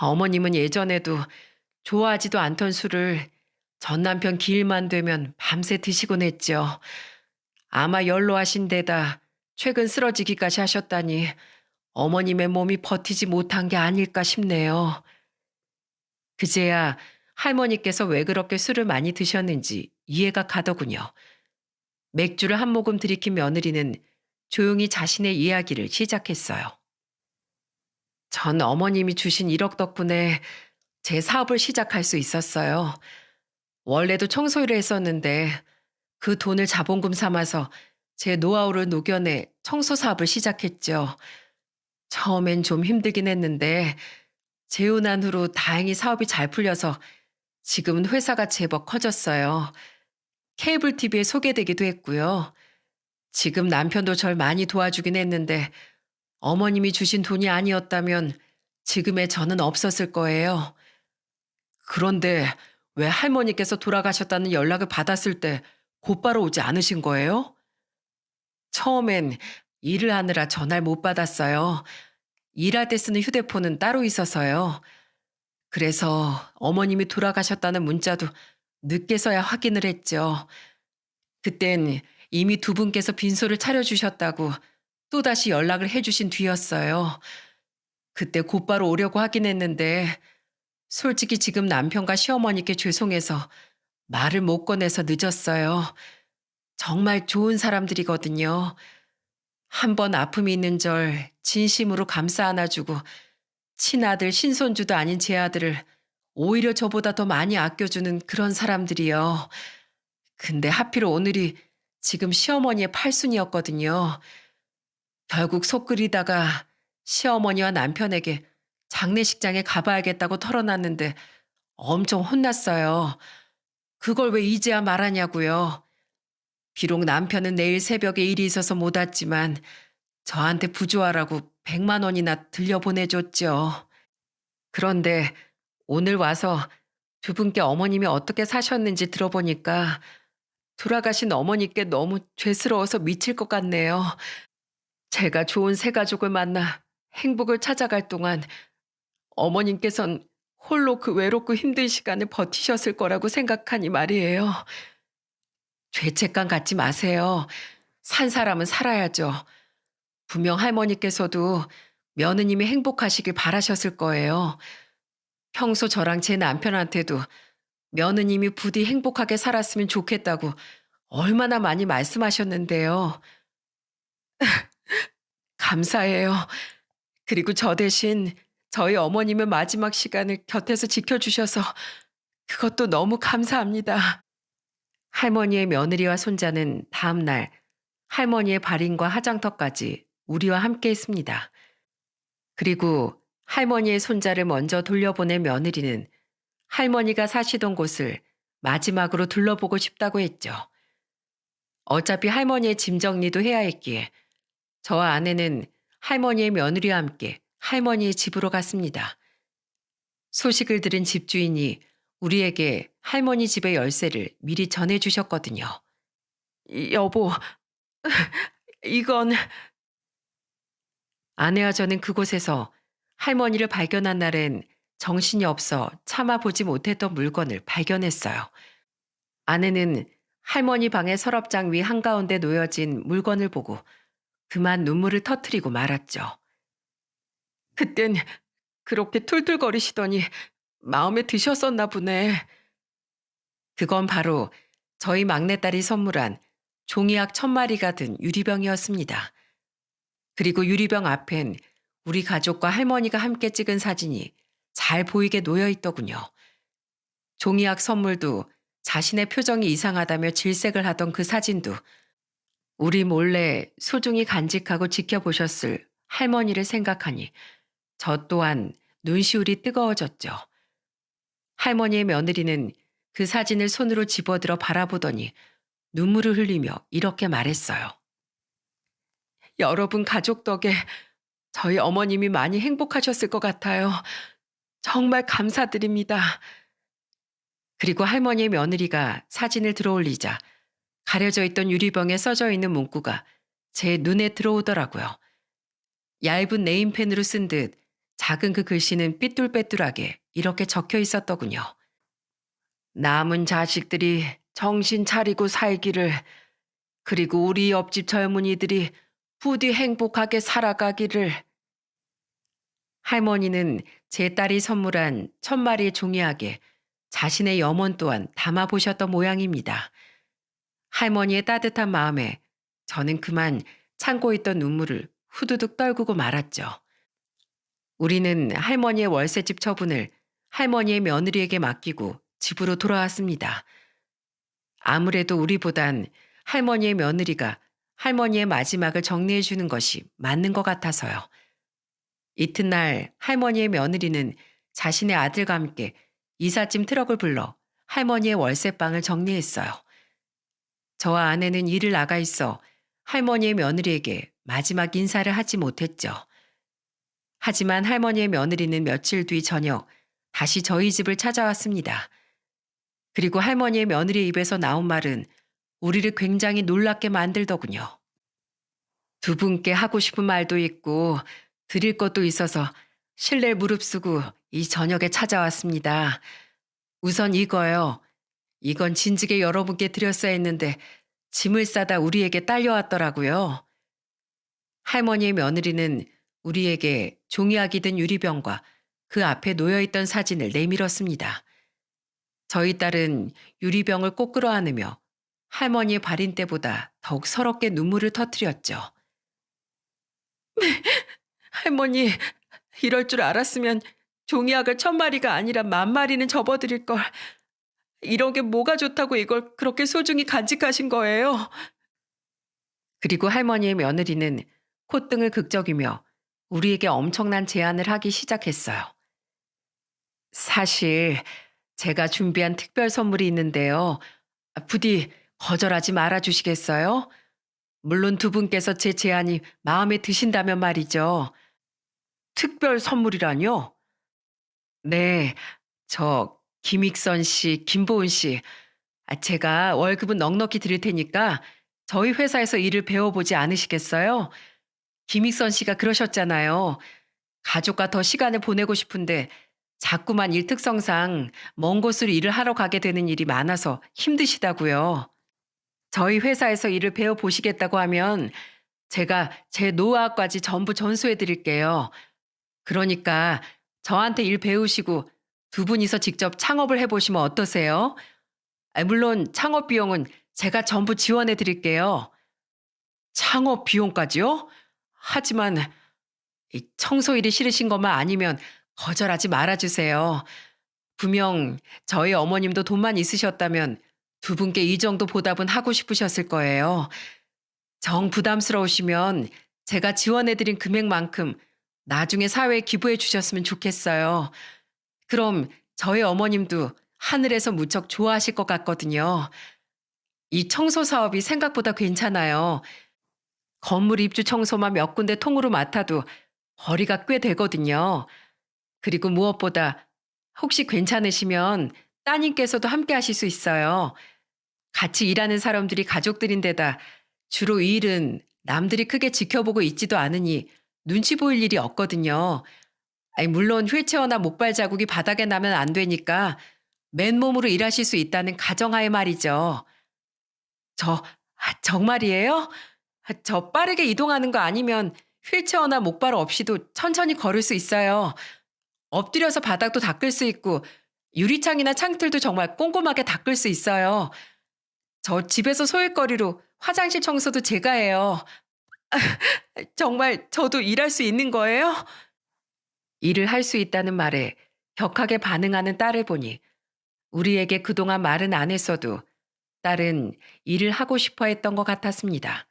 어머님은 예전에도 좋아하지도 않던 술을 전남편 기일만 되면 밤새 드시곤 했죠. 아마 연로하신 데다 최근 쓰러지기까지 하셨다니 어머님의 몸이 버티지 못한 게 아닐까 싶네요. 그제야 할머니께서 왜 그렇게 술을 많이 드셨는지 이해가 가더군요. 맥주를 한 모금 들이킨 며느리는 조용히 자신의 이야기를 시작했어요. 전 어머님이 주신 1억 덕분에 제 사업을 시작할 수 있었어요. 원래도 청소일을 했었는데 그 돈을 자본금 삼아서 제 노하우를 녹여내 청소 사업을 시작했죠. 처음엔 좀 힘들긴 했는데 재혼한 후로 다행히 사업이 잘 풀려서 지금은 회사가 제법 커졌어요. 케이블 TV에 소개되기도 했고요. 지금 남편도 절 많이 도와주긴 했는데 어머님이 주신 돈이 아니었다면 지금의 저는 없었을 거예요. 그런데 왜 할머니께서 돌아가셨다는 연락을 받았을 때 곧바로 오지 않으신 거예요? 처음엔 일을 하느라 전화를 못 받았어요. 일할 때 쓰는 휴대폰은 따로 있어서요. 그래서 어머님이 돌아가셨다는 문자도 늦게서야 확인을 했죠. 그땐 이미 두 분께서 빈소를 차려주셨다고 또다시 연락을 해주신 뒤였어요. 그때 곧바로 오려고 하긴 했는데 솔직히 지금 남편과 시어머니께 죄송해서 말을 못 꺼내서 늦었어요. 정말 좋은 사람들이거든요. 한 번 아픔이 있는 절 진심으로 감싸 안아주고 친아들 신손주도 아닌 제 아들을 오히려 저보다 더 많이 아껴주는 그런 사람들이요. 근데 하필 오늘이 지금 시어머니의 팔순이었거든요. 결국 속 끓이다가 시어머니와 남편에게 장례식장에 가봐야겠다고 털어놨는데 엄청 혼났어요. 그걸 왜 이제야 말하냐고요. 비록 남편은 내일 새벽에 일이 있어서 못 왔지만 저한테 부조하라고 100만 원이나 들려보내줬죠. 그런데 오늘 와서 두 분께 어머님이 어떻게 사셨는지 들어보니까 돌아가신 어머니께 너무 죄스러워서 미칠 것 같네요. 제가 좋은 새 가족을 만나 행복을 찾아갈 동안 어머님께선 홀로 그 외롭고 힘든 시간을 버티셨을 거라고 생각하니 말이에요. 죄책감 갖지 마세요. 산 사람은 살아야죠. 분명 할머니께서도 며느님이 행복하시길 바라셨을 거예요. 평소 저랑 제 남편한테도 며느님이 부디 행복하게 살았으면 좋겠다고 얼마나 많이 말씀하셨는데요. 감사해요. 그리고 저 대신 저희 어머님의 마지막 시간을 곁에서 지켜주셔서 그것도 너무 감사합니다. 할머니의 며느리와 손자는 다음 날 할머니의 발인과 화장터까지 우리와 함께 했습니다. 그리고 할머니의 손자를 먼저 돌려보낸 며느리는 할머니가 사시던 곳을 마지막으로 둘러보고 싶다고 했죠. 어차피 할머니의 짐 정리도 해야 했기에 저와 아내는 할머니의 며느리와 함께 할머니의 집으로 갔습니다. 소식을 들은 집주인이 우리에게 할머니 집의 열쇠를 미리 전해주셨거든요. 여보, 이건 아내와 저는 그곳에서 할머니를 발견한 날엔 정신이 없어 참아보지 못했던 물건을 발견했어요. 아내는 할머니 방의 서랍장 위 한가운데 놓여진 물건을 보고 그만 눈물을 터뜨리고 말았죠. 그땐 그렇게 툴툴거리시더니 마음에 드셨었나 보네. 그건 바로 저희 막내딸이 선물한 종이약 1000마리가 든 유리병이었습니다. 그리고 유리병 앞엔 우리 가족과 할머니가 함께 찍은 사진이 잘 보이게 놓여 있더군요. 종이약 선물도 자신의 표정이 이상하다며 질색을 하던 그 사진도 우리 몰래 소중히 간직하고 지켜보셨을 할머니를 생각하니 저 또한 눈시울이 뜨거워졌죠. 할머니의 며느리는 그 사진을 손으로 집어들어 바라보더니 눈물을 흘리며 이렇게 말했어요. 여러분 가족 덕에 저희 어머님이 많이 행복하셨을 것 같아요. 정말 감사드립니다. 그리고 할머니의 며느리가 사진을 들어올리자 가려져 있던 유리병에 써져 있는 문구가 제 눈에 들어오더라고요. 얇은 네임펜으로 쓴 듯 작은 그 글씨는 삐뚤빼뚤하게 이렇게 적혀 있었더군요. 남은 자식들이 정신 차리고 살기를, 그리고 우리 옆집 젊은이들이 부디 행복하게 살아가기를. 할머니는 제 딸이 선물한 1000마리의 종이약에 자신의 염원 또한 담아보셨던 모양입니다. 할머니의 따뜻한 마음에 저는 그만 참고 있던 눈물을 후두둑 떨구고 말았죠. 우리는 할머니의 월세집 처분을 할머니의 며느리에게 맡기고 집으로 돌아왔습니다. 아무래도 우리보단 할머니의 며느리가 할머니의 마지막을 정리해 주는 것이 맞는 것 같아서요. 이튿날 할머니의 며느리는 자신의 아들과 함께 이삿짐 트럭을 불러 할머니의 월세방을 정리했어요. 저와 아내는 일을 나가 있어 할머니의 며느리에게 마지막 인사를 하지 못했죠. 하지만 할머니의 며느리는 며칠 뒤 저녁 다시 저희 집을 찾아왔습니다. 그리고 할머니의 며느리 입에서 나온 말은 우리를 굉장히 놀랍게 만들더군요. 두 분께 하고 싶은 말도 있고 드릴 것도 있어서 실내 무릅쓰고 이 저녁에 찾아왔습니다. 우선 이거요. 이건 진즉에 여러분께 드렸어야 했는데 짐을 싸다 우리에게 딸려왔더라고요. 할머니의 며느리는 우리에게 종이학이 든 유리병과 그 앞에 놓여있던 사진을 내밀었습니다. 저희 딸은 유리병을 꼭 끌어안으며 할머니의 발인 때보다 더욱 서럽게 눈물을 터뜨렸죠. 할머니, 이럴 줄 알았으면 종이학을 1000마리가 아니라 10,000마리는 접어드릴 걸. 이런 게 뭐가 좋다고 이걸 그렇게 소중히 간직하신 거예요? 그리고 할머니의 며느리는 콧등을 극적이며 우리에게 엄청난 제안을 하기 시작했어요. 사실 제가 준비한 특별 선물이 있는데요. 부디 거절하지 말아 주시겠어요? 물론 두 분께서 제 제안이 마음에 드신다면 말이죠. 특별 선물이라뇨? 네, 저 김익선 씨, 김보은 씨. 제가 월급은 넉넉히 드릴 테니까 저희 회사에서 일을 배워보지 않으시겠어요? 김익선 씨가 그러셨잖아요. 가족과 더 시간을 보내고 싶은데 자꾸만 일 특성상 먼 곳으로 일을 하러 가게 되는 일이 많아서 힘드시다고요. 저희 회사에서 일을 배워보시겠다고 하면 제가 제 노하우까지 전부 전수해 드릴게요. 그러니까 저한테 일 배우시고 두 분이서 직접 창업을 해보시면 어떠세요? 물론 창업 비용은 제가 전부 지원해 드릴게요. 창업 비용까지요? 하지만 이 청소 일이 싫으신 것만 아니면 거절하지 말아주세요. 분명 저희 어머님도 돈만 있으셨다면 두 분께 이 정도 보답은 하고 싶으셨을 거예요. 정 부담스러우시면 제가 지원해드린 금액만큼 나중에 사회에 기부해 주셨으면 좋겠어요. 그럼 저희 어머님도 하늘에서 무척 좋아하실 것 같거든요. 이 청소 사업이 생각보다 괜찮아요. 건물 입주 청소만 몇 군데 통으로 맡아도 거리가 꽤 되거든요. 그리고 무엇보다 혹시 괜찮으시면 따님께서도 함께 하실 수 있어요. 같이 일하는 사람들이 가족들인데다 주로 이 일은 남들이 크게 지켜보고 있지도 않으니 눈치 보일 일이 없거든요. 물론 휠체어나 목발 자국이 바닥에 나면 안 되니까 맨몸으로 일하실 수 있다는 가정하에 말이죠. 정말이에요? 저 빠르게 이동하는 거 아니면 휠체어나 목발 없이도 천천히 걸을 수 있어요. 엎드려서 바닥도 닦을 수 있고 유리창이나 창틀도 정말 꼼꼼하게 닦을 수 있어요. 저 집에서 소일거리로 화장실 청소도 제가 해요. 정말 저도 일할 수 있는 거예요? 일을 할 수 있다는 말에 격하게 반응하는 딸을 보니 우리에게 그동안 말은 안 했어도 딸은 일을 하고 싶어 했던 것 같았습니다.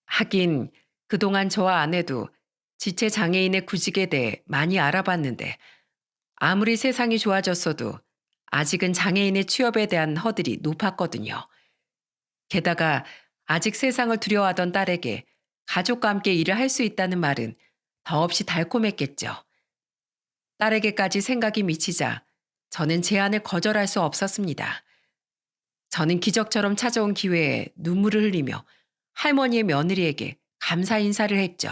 하긴 그동안 저와 아내도 지체 장애인의 구직에 대해 많이 알아봤는데 아무리 세상이 좋아졌어도 아직은 장애인의 취업에 대한 허들이 높았거든요. 게다가 아직 세상을 두려워하던 딸에게 가족과 함께 일을 할 수 있다는 말은 더없이 달콤했겠죠. 딸에게까지 생각이 미치자 저는 제안을 거절할 수 없었습니다. 저는 기적처럼 찾아온 기회에 눈물을 흘리며 할머니의 며느리에게 감사 인사를 했죠.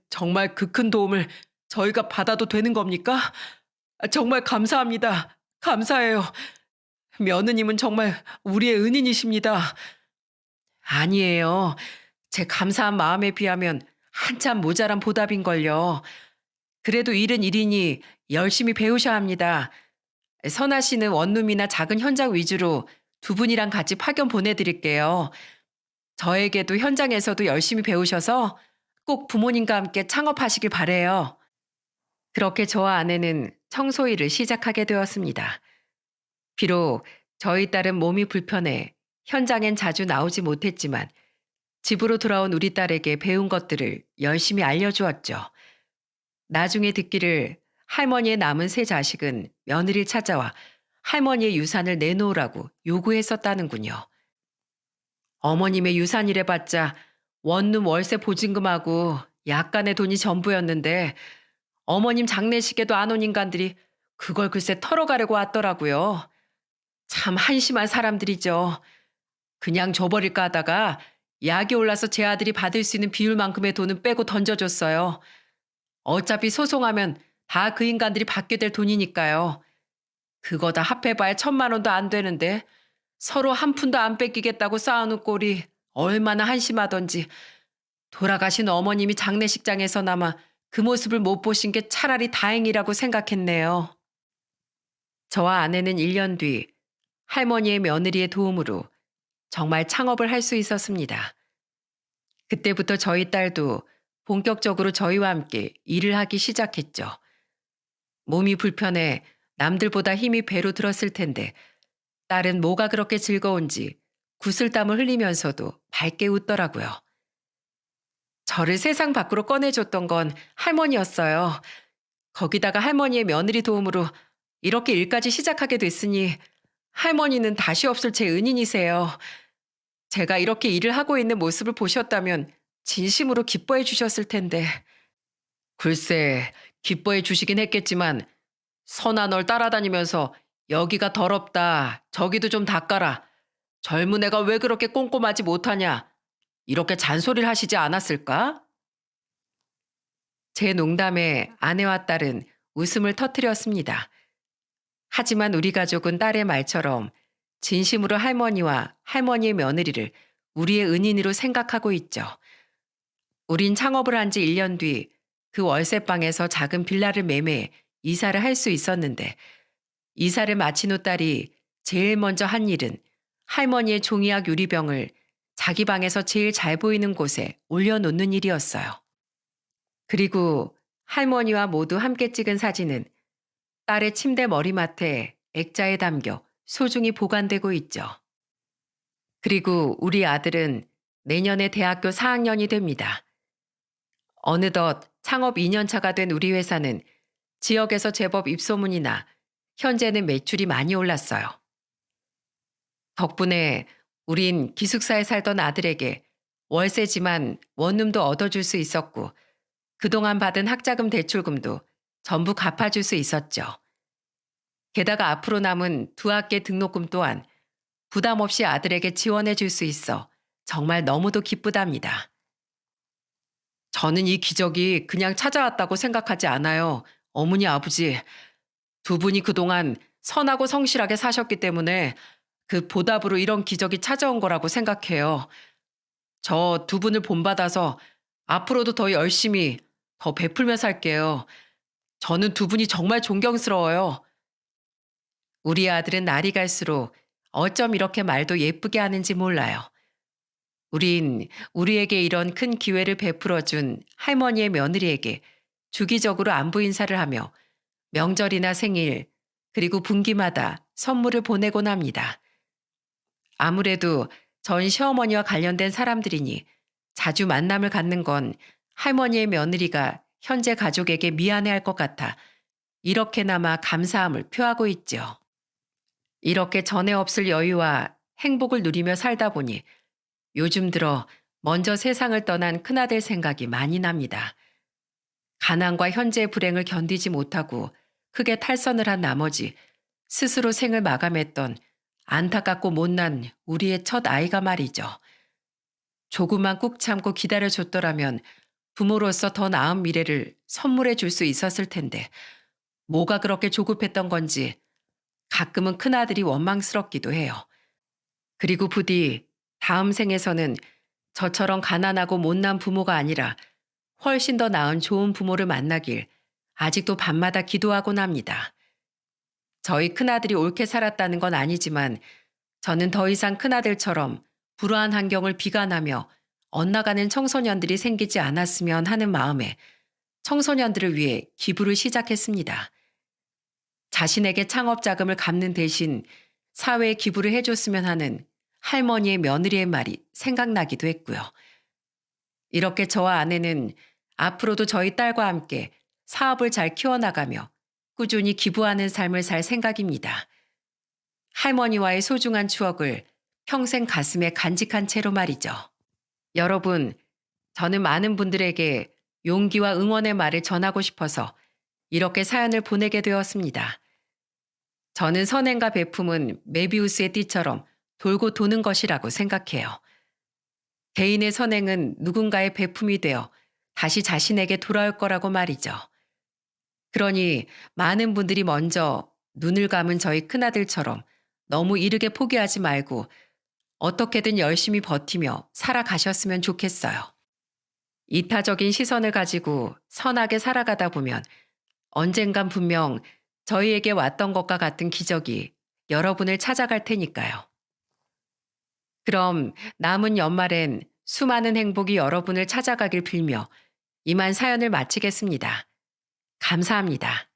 정말 그 큰 도움을 저희가 받아도 되는 겁니까? 정말 감사합니다. 감사해요. 며느님은 정말 우리의 은인이십니다. 아니에요. 제 감사한 마음에 비하면 한참 모자란 보답인걸요. 그래도 일은 일이니 열심히 배우셔야 합니다. 선아 씨는 원룸이나 작은 현장 위주로 두 분이랑 같이 파견 보내드릴게요. 저에게도 현장에서도 열심히 배우셔서 꼭 부모님과 함께 창업하시길 바래요. 그렇게 저와 아내는 청소일을 시작하게 되었습니다. 비록 저희 딸은 몸이 불편해 현장엔 자주 나오지 못했지만 집으로 돌아온 우리 딸에게 배운 것들을 열심히 알려주었죠. 나중에 듣기를 할머니의 남은 세 자식은 며느리를 찾아와 할머니의 유산을 내놓으라고 요구했었다는군요. 어머님의 유산이래봤자 원룸 월세 보증금하고 약간의 돈이 전부였는데 어머님 장례식에도 안 온 인간들이 그걸 글쎄 털어가려고 왔더라고요. 참 한심한 사람들이죠. 그냥 줘버릴까 하다가 약이 올라서 제 아들이 받을 수 있는 비율만큼의 돈은 빼고 던져줬어요. 어차피 소송하면 다 그 인간들이 받게 될 돈이니까요. 그거 다 합해봐야 1,000만 원도 안 되는데 서로 한 푼도 안 뺏기겠다고 쌓아놓은 꼴이 얼마나 한심하던지 돌아가신 어머님이 장례식장에서나마 그 모습을 못 보신 게 차라리 다행이라고 생각했네요. 저와 아내는 1년 뒤 할머니의 며느리의 도움으로 정말 창업을 할 수 있었습니다. 그때부터 저희 딸도 본격적으로 저희와 함께 일을 하기 시작했죠. 몸이 불편해 남들보다 힘이 배로 들었을 텐데 딸은 뭐가 그렇게 즐거운지 구슬땀을 흘리면서도 밝게 웃더라고요. 저를 세상 밖으로 꺼내줬던 건 할머니였어요. 거기다가 할머니의 며느리 도움으로 이렇게 일까지 시작하게 됐으니 할머니는 다시 없을 제 은인이세요. 제가 이렇게 일을 하고 있는 모습을 보셨다면 진심으로 기뻐해 주셨을 텐데. 글쎄, 기뻐해 주시긴 했겠지만 선아 널 따라다니면서 여기가 더럽다, 저기도 좀 닦아라, 젊은 애가 왜 그렇게 꼼꼼하지 못하냐, 이렇게 잔소리를 하시지 않았을까? 제 농담에 아내와 딸은 웃음을 터뜨렸습니다. 하지만 우리 가족은 딸의 말처럼 진심으로 할머니와 할머니의 며느리를 우리의 은인으로 생각하고 있죠. 우린 창업을 한 지 1년 뒤 그 월세방에서 작은 빌라를 매매해 이사를 할 수 있었는데 이사를 마친 후 딸이 제일 먼저 한 일은 할머니의 종이학 유리병을 자기 방에서 제일 잘 보이는 곳에 올려놓는 일이었어요. 그리고 할머니와 모두 함께 찍은 사진은 딸의 침대 머리맡에 액자에 담겨 소중히 보관되고 있죠. 그리고 우리 아들은 내년에 대학교 4학년이 됩니다. 어느덧 창업 2년 차가 된 우리 회사는 지역에서 제법 입소문이 나 현재는 매출이 많이 올랐어요. 덕분에 우린 기숙사에 살던 아들에게 월세지만 원룸도 얻어줄 수 있었고 그동안 받은 학자금 대출금도 전부 갚아줄 수 있었죠. 게다가 앞으로 남은 두 학기 등록금 또한 부담 없이 아들에게 지원해 줄 수 있어 정말 너무도 기쁘답니다. 저는 이 기적이 그냥 찾아왔다고 생각하지 않아요. 어머니, 아버지. 두 분이 그동안 선하고 성실하게 사셨기 때문에 그 보답으로 이런 기적이 찾아온 거라고 생각해요. 저 두 분을 본받아서 앞으로도 더 열심히 더 베풀며 살게요. 저는 두 분이 정말 존경스러워요. 우리 아들은 날이 갈수록 어쩜 이렇게 말도 예쁘게 하는지 몰라요. 우린 우리에게 이런 큰 기회를 베풀어준 할머니의 며느리에게 주기적으로 안부 인사를 하며 명절이나 생일, 그리고 분기마다 선물을 보내곤 합니다. 아무래도 전 시어머니와 관련된 사람들이니 자주 만남을 갖는 건 할머니의 며느리가 현재 가족에게 미안해할 것 같아 이렇게나마 감사함을 표하고 있죠. 이렇게 전에 없을 여유와 행복을 누리며 살다 보니 요즘 들어 먼저 세상을 떠난 큰아들 생각이 많이 납니다. 가난과 현재의 불행을 견디지 못하고 크게 탈선을 한 나머지 스스로 생을 마감했던 안타깝고 못난 우리의 첫 아이가 말이죠. 조금만 꾹 참고 기다려줬더라면 부모로서 더 나은 미래를 선물해 줄 수 있었을 텐데 뭐가 그렇게 조급했던 건지 가끔은 큰아들이 원망스럽기도 해요. 그리고 부디 다음 생에서는 저처럼 가난하고 못난 부모가 아니라 훨씬 더 나은 좋은 부모를 만나길 아직도 밤마다 기도하곤 합니다. 저희 큰아들이 옳게 살았다는 건 아니지만 저는 더 이상 큰아들처럼 불우한 환경을 비관하며 엇나가는 청소년들이 생기지 않았으면 하는 마음에 청소년들을 위해 기부를 시작했습니다. 자신에게 창업 자금을 갚는 대신 사회에 기부를 해줬으면 하는 할머니의 며느리의 말이 생각나기도 했고요. 이렇게 저와 아내는 앞으로도 저희 딸과 함께 사업을 잘 키워나가며 꾸준히 기부하는 삶을 살 생각입니다. 할머니와의 소중한 추억을 평생 가슴에 간직한 채로 말이죠. 여러분, 저는 많은 분들에게 용기와 응원의 말을 전하고 싶어서 이렇게 사연을 보내게 되었습니다. 저는 선행과 베품은 메비우스의 띠처럼 돌고 도는 것이라고 생각해요. 개인의 선행은 누군가의 베품이 되어 다시 자신에게 돌아올 거라고 말이죠. 그러니 많은 분들이 먼저 눈을 감은 저희 큰아들처럼 너무 이르게 포기하지 말고 어떻게든 열심히 버티며 살아가셨으면 좋겠어요. 이타적인 시선을 가지고 선하게 살아가다 보면 언젠간 분명 저희에게 왔던 것과 같은 기적이 여러분을 찾아갈 테니까요. 그럼 남은 연말엔 수많은 행복이 여러분을 찾아가길 빌며 이만 사연을 마치겠습니다. 감사합니다.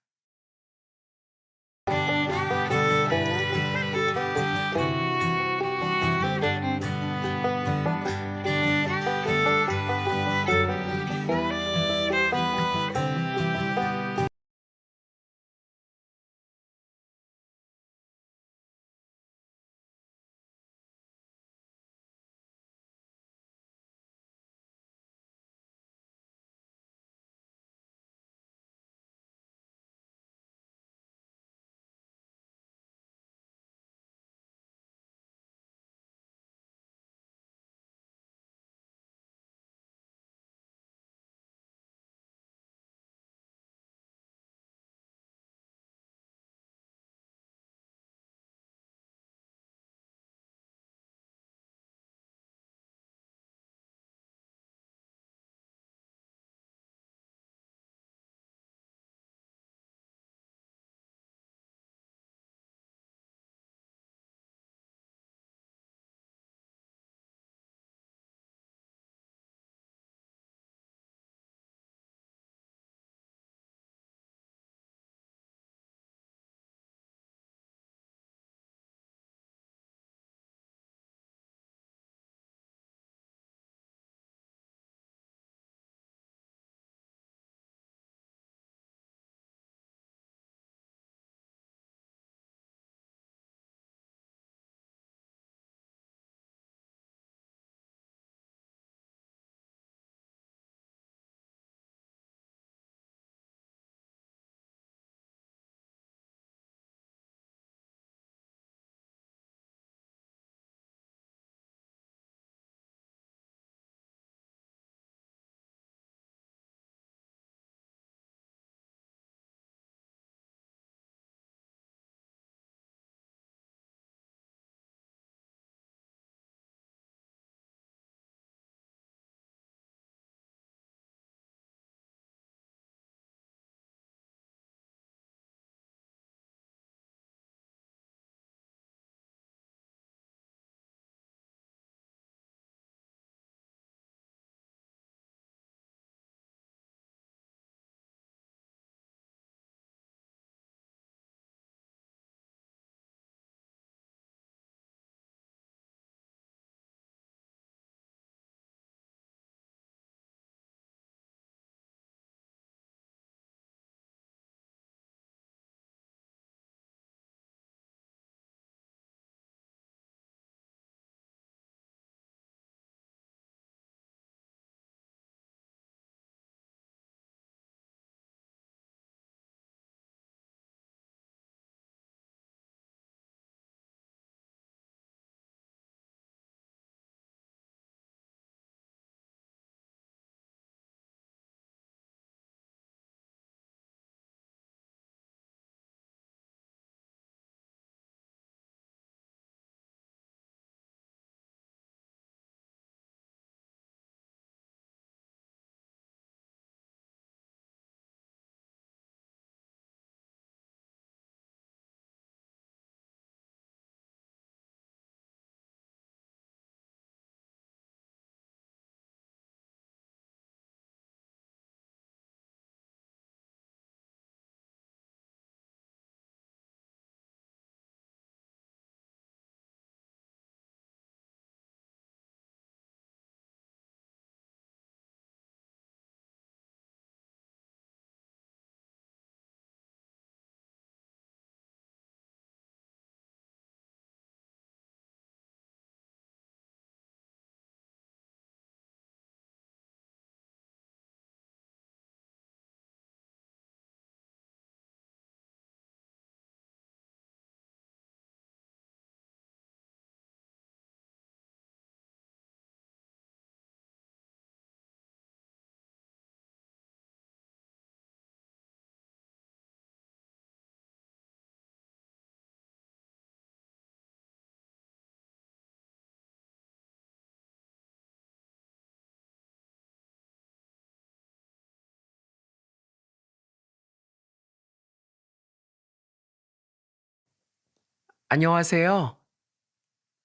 안녕하세요.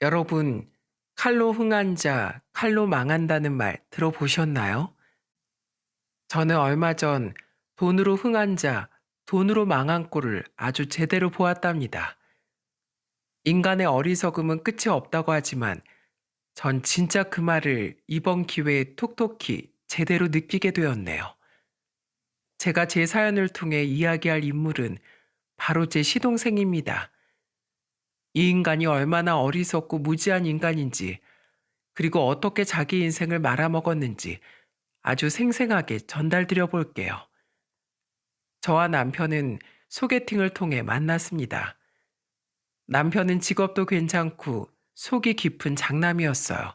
여러분, 칼로 흥한 자, 칼로 망한다는 말 들어보셨나요? 저는 얼마 전 돈으로 흥한 자, 돈으로 망한 꼴을 아주 제대로 보았답니다. 인간의 어리석음은 끝이 없다고 하지만 전 진짜 그 말을 이번 기회에 톡톡히 제대로 느끼게 되었네요. 제가 제 사연을 통해 이야기할 인물은 바로 제 시동생입니다. 이 인간이 얼마나 어리석고 무지한 인간인지, 그리고 어떻게 자기 인생을 말아먹었는지 아주 생생하게 전달드려 볼게요. 저와 남편은 소개팅을 통해 만났습니다. 남편은 직업도 괜찮고 속이 깊은 장남이었어요.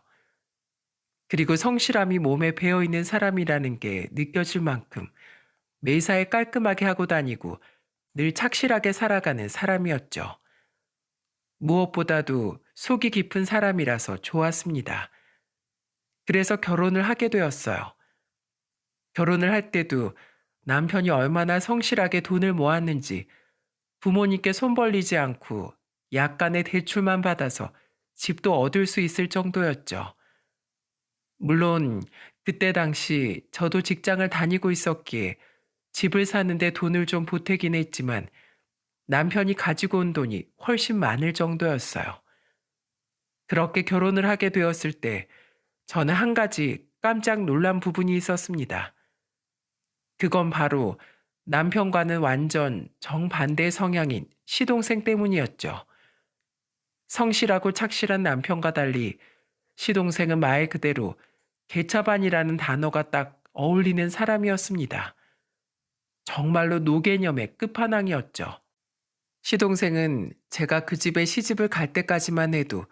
그리고 성실함이 몸에 배어 있는 사람이라는 게 느껴질 만큼 매사에 깔끔하게 하고 다니고 늘 착실하게 살아가는 사람이었죠. 무엇보다도 속이 깊은 사람이라서 좋았습니다. 그래서 결혼을 하게 되었어요. 결혼을 할 때도 남편이 얼마나 성실하게 돈을 모았는지 부모님께 손 벌리지 않고 약간의 대출만 받아서 집도 얻을 수 있을 정도였죠. 물론 그때 당시 저도 직장을 다니고 있었기에 집을 사는데 돈을 좀 보태긴 했지만 남편이 가지고 온 돈이 훨씬 많을 정도였어요. 그렇게 결혼을 하게 되었을 때 저는 한 가지 깜짝 놀란 부분이 있었습니다. 그건 바로 남편과는 완전 정반대 성향인 시동생 때문이었죠. 성실하고 착실한 남편과 달리 시동생은 말 그대로 개차반이라는 단어가 딱 어울리는 사람이었습니다. 정말로 노개념의 끝판왕이었죠. 시동생은 제가 그 집에 시집을 갈 때까지만 해도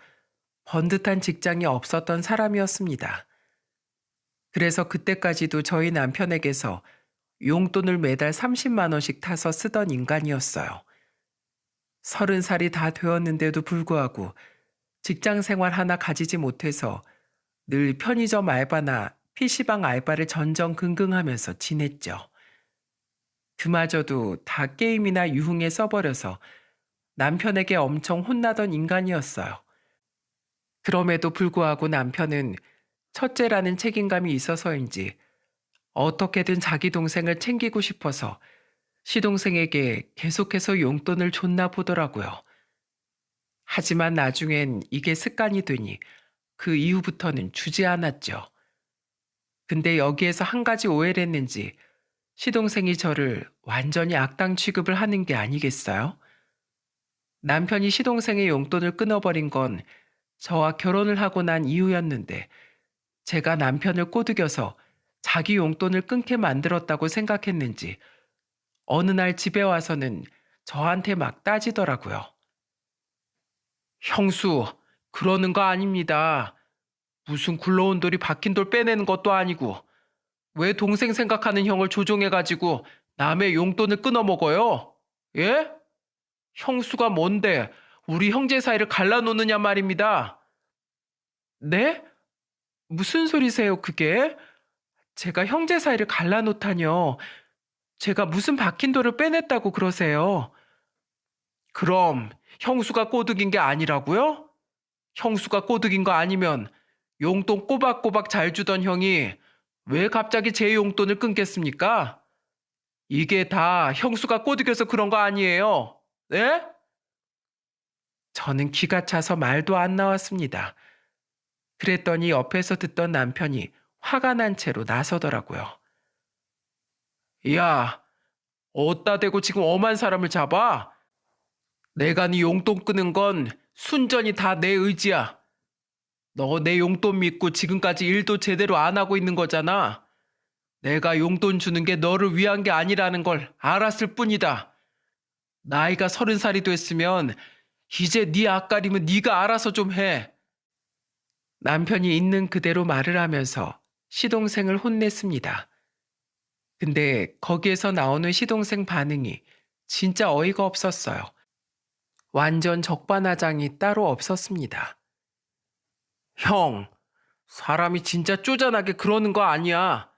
번듯한 직장이 없었던 사람이었습니다. 그래서 그때까지도 저희 남편에게서 용돈을 매달 30만 원씩 타서 쓰던 인간이었어요. 30살이 다 되었는데도 불구하고 직장 생활 하나 가지지 못해서 늘 편의점 알바나 PC방 알바를 전전긍긍하면서 지냈죠. 그마저도 다 게임이나 유흥에 써버려서 남편에게 엄청 혼나던 인간이었어요. 그럼에도 불구하고 남편은 첫째라는 책임감이 있어서인지 어떻게든 자기 동생을 챙기고 싶어서 시동생에게 계속해서 용돈을 줬나 보더라고요. 하지만 나중엔 이게 습관이 되니 그 이후부터는 주지 않았죠. 근데 여기에서 한 가지 오해를 했는지 시동생이 저를 완전히 악당 취급을 하는 게 아니겠어요? 남편이 시동생의 용돈을 끊어버린 건 저와 결혼을 하고 난 이후였는데 제가 남편을 꼬드겨서 자기 용돈을 끊게 만들었다고 생각했는지 어느 날 집에 와서는 저한테 막 따지더라고요. 형수, 그러는 거 아닙니다. 무슨 굴러온 돌이 박힌 돌 빼내는 것도 아니고 왜 동생 생각하는 형을 조종해가지고 남의 용돈을 끊어먹어요? 예? 형수가 뭔데 우리 형제 사이를 갈라놓느냐 말입니다. 네? 무슨 소리세요 그게? 제가 형제 사이를 갈라놓다뇨. 제가 무슨 박힌 돌을 빼냈다고 그러세요? 그럼 형수가 꼬드긴 게 아니라고요? 형수가 꼬드긴 거 아니면 용돈 꼬박꼬박 잘 주던 형이 왜 갑자기 제 용돈을 끊겠습니까? 이게 다 형수가 꼬드겨서 그런 거 아니에요? 네? 저는 기가 차서 말도 안 나왔습니다. 그랬더니 옆에서 듣던 남편이 화가 난 채로 나서더라고요. 야, 어따 대고 지금 엄한 사람을 잡아? 내가 네 용돈 끄는 건 순전히 다 내 의지야. 너 내 용돈 믿고 지금까지 일도 제대로 안 하고 있는 거잖아. 내가 용돈 주는 게 너를 위한 게 아니라는 걸 알았을 뿐이다. 나이가 30살이 됐으면 이제 네 앞가림은 네가 알아서 좀 해. 남편이 있는 그대로 말을 하면서 시동생을 혼냈습니다. 근데 거기에서 나오는 시동생 반응이 진짜 어이가 없었어요. 완전 적반하장이 따로 없었습니다. 형, 사람이 진짜 쪼잔하게 그러는 거 아니야.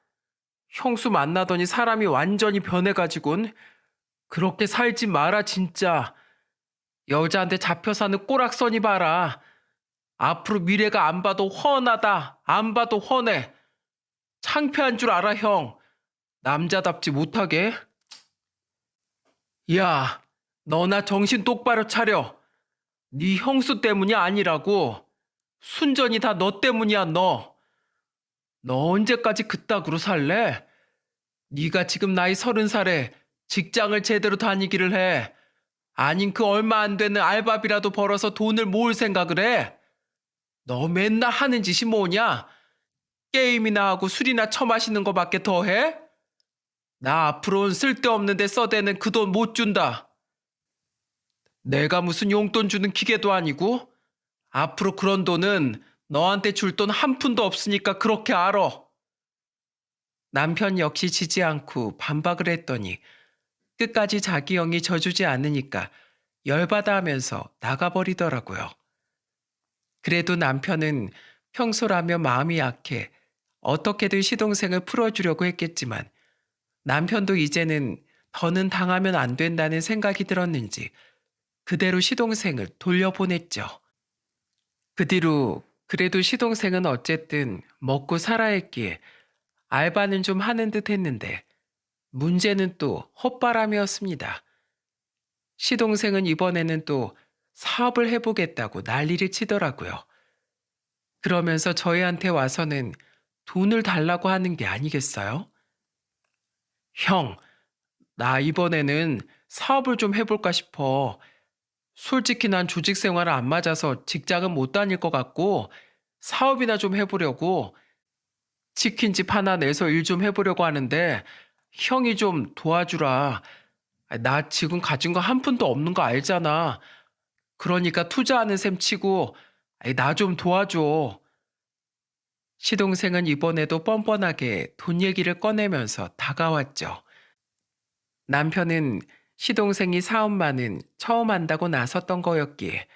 형수 만나더니 사람이 완전히 변해가지곤 그렇게 살지 마라 진짜. 여자한테 잡혀 사는 꼬락서니 봐라. 앞으로 미래가 안 봐도 훤하다. 안 봐도 훤해. 창피한 줄 알아, 형. 남자답지 못하게. 야, 너나 정신 똑바로 차려. 네 형수 때문이 아니라고. 순전히 다 너 때문이야, 너. 너 언제까지 그따구로 살래? 네가 지금 나이 30살에 직장을 제대로 다니기를 해. 아닌 그 얼마 안 되는 알바비라도 벌어서 돈을 모을 생각을 해. 너 맨날 하는 짓이 뭐냐? 게임이나 하고 술이나 처마시는 거밖에 더 해? 나 앞으로는 쓸데없는 데 써대는 그 돈 못 준다. 내가 무슨 용돈 주는 기계도 아니고 앞으로 그런 돈은 너한테 줄 돈 한 푼도 없으니까 그렇게 알아. 남편 역시 지지 않고 반박을 했더니 끝까지 자기 형이 져주지 않으니까 열받아 하면서 나가버리더라고요. 그래도 남편은 평소라면 마음이 약해 어떻게든 시동생을 풀어주려고 했겠지만 남편도 이제는 더는 당하면 안 된다는 생각이 들었는지 그대로 시동생을 돌려보냈죠. 그 뒤로 그래도 시동생은 어쨌든 먹고 살아야 했기에 알바는 좀 하는 듯 했는데 문제는 또 헛바람이었습니다. 시동생은 이번에는 또 사업을 해보겠다고 난리를 치더라고요. 그러면서 저희한테 와서는 돈을 달라고 하는 게 아니겠어요? 형, 나 이번에는 사업을 좀 해볼까 싶어. 솔직히 난 조직 생활은 안 맞아서 직장은 못 다닐 것 같고 사업이나 좀 해보려고 치킨집 하나 내서 일 좀 해보려고 하는데 형이 좀 도와주라. 나 지금 가진 거 한 푼도 없는 거 알잖아. 그러니까 투자하는 셈 치고 나 좀 도와줘. 시동생은 이번에도 뻔뻔하게 돈 얘기를 꺼내면서 다가왔죠. 남편은 시동생이 사업만은 처음 한다고 나섰던 거였기에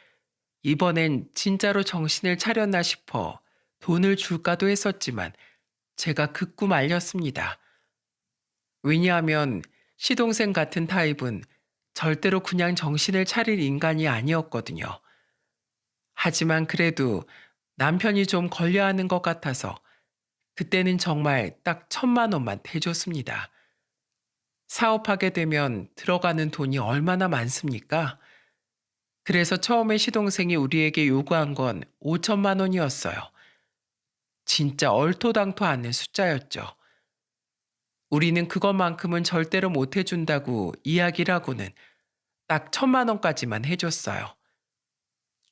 이번엔 진짜로 정신을 차렸나 싶어 돈을 줄까도 했었지만 제가 극구 말렸습니다. 왜냐하면 시동생 같은 타입은 절대로 그냥 정신을 차릴 인간이 아니었거든요. 하지만 그래도 남편이 좀 걸려하는 것 같아서 그때는 정말 딱 1,000만 원만 대줬습니다. 사업하게 되면 들어가는 돈이 얼마나 많습니까? 그래서 처음에 시동생이 우리에게 요구한 건 5,000만 원이었어요. 진짜 얼토당토 않는 숫자였죠. 우리는 그것만큼은 절대로 못 해준다고 이야기를 하고는 딱 1,000만 원까지만 해줬어요.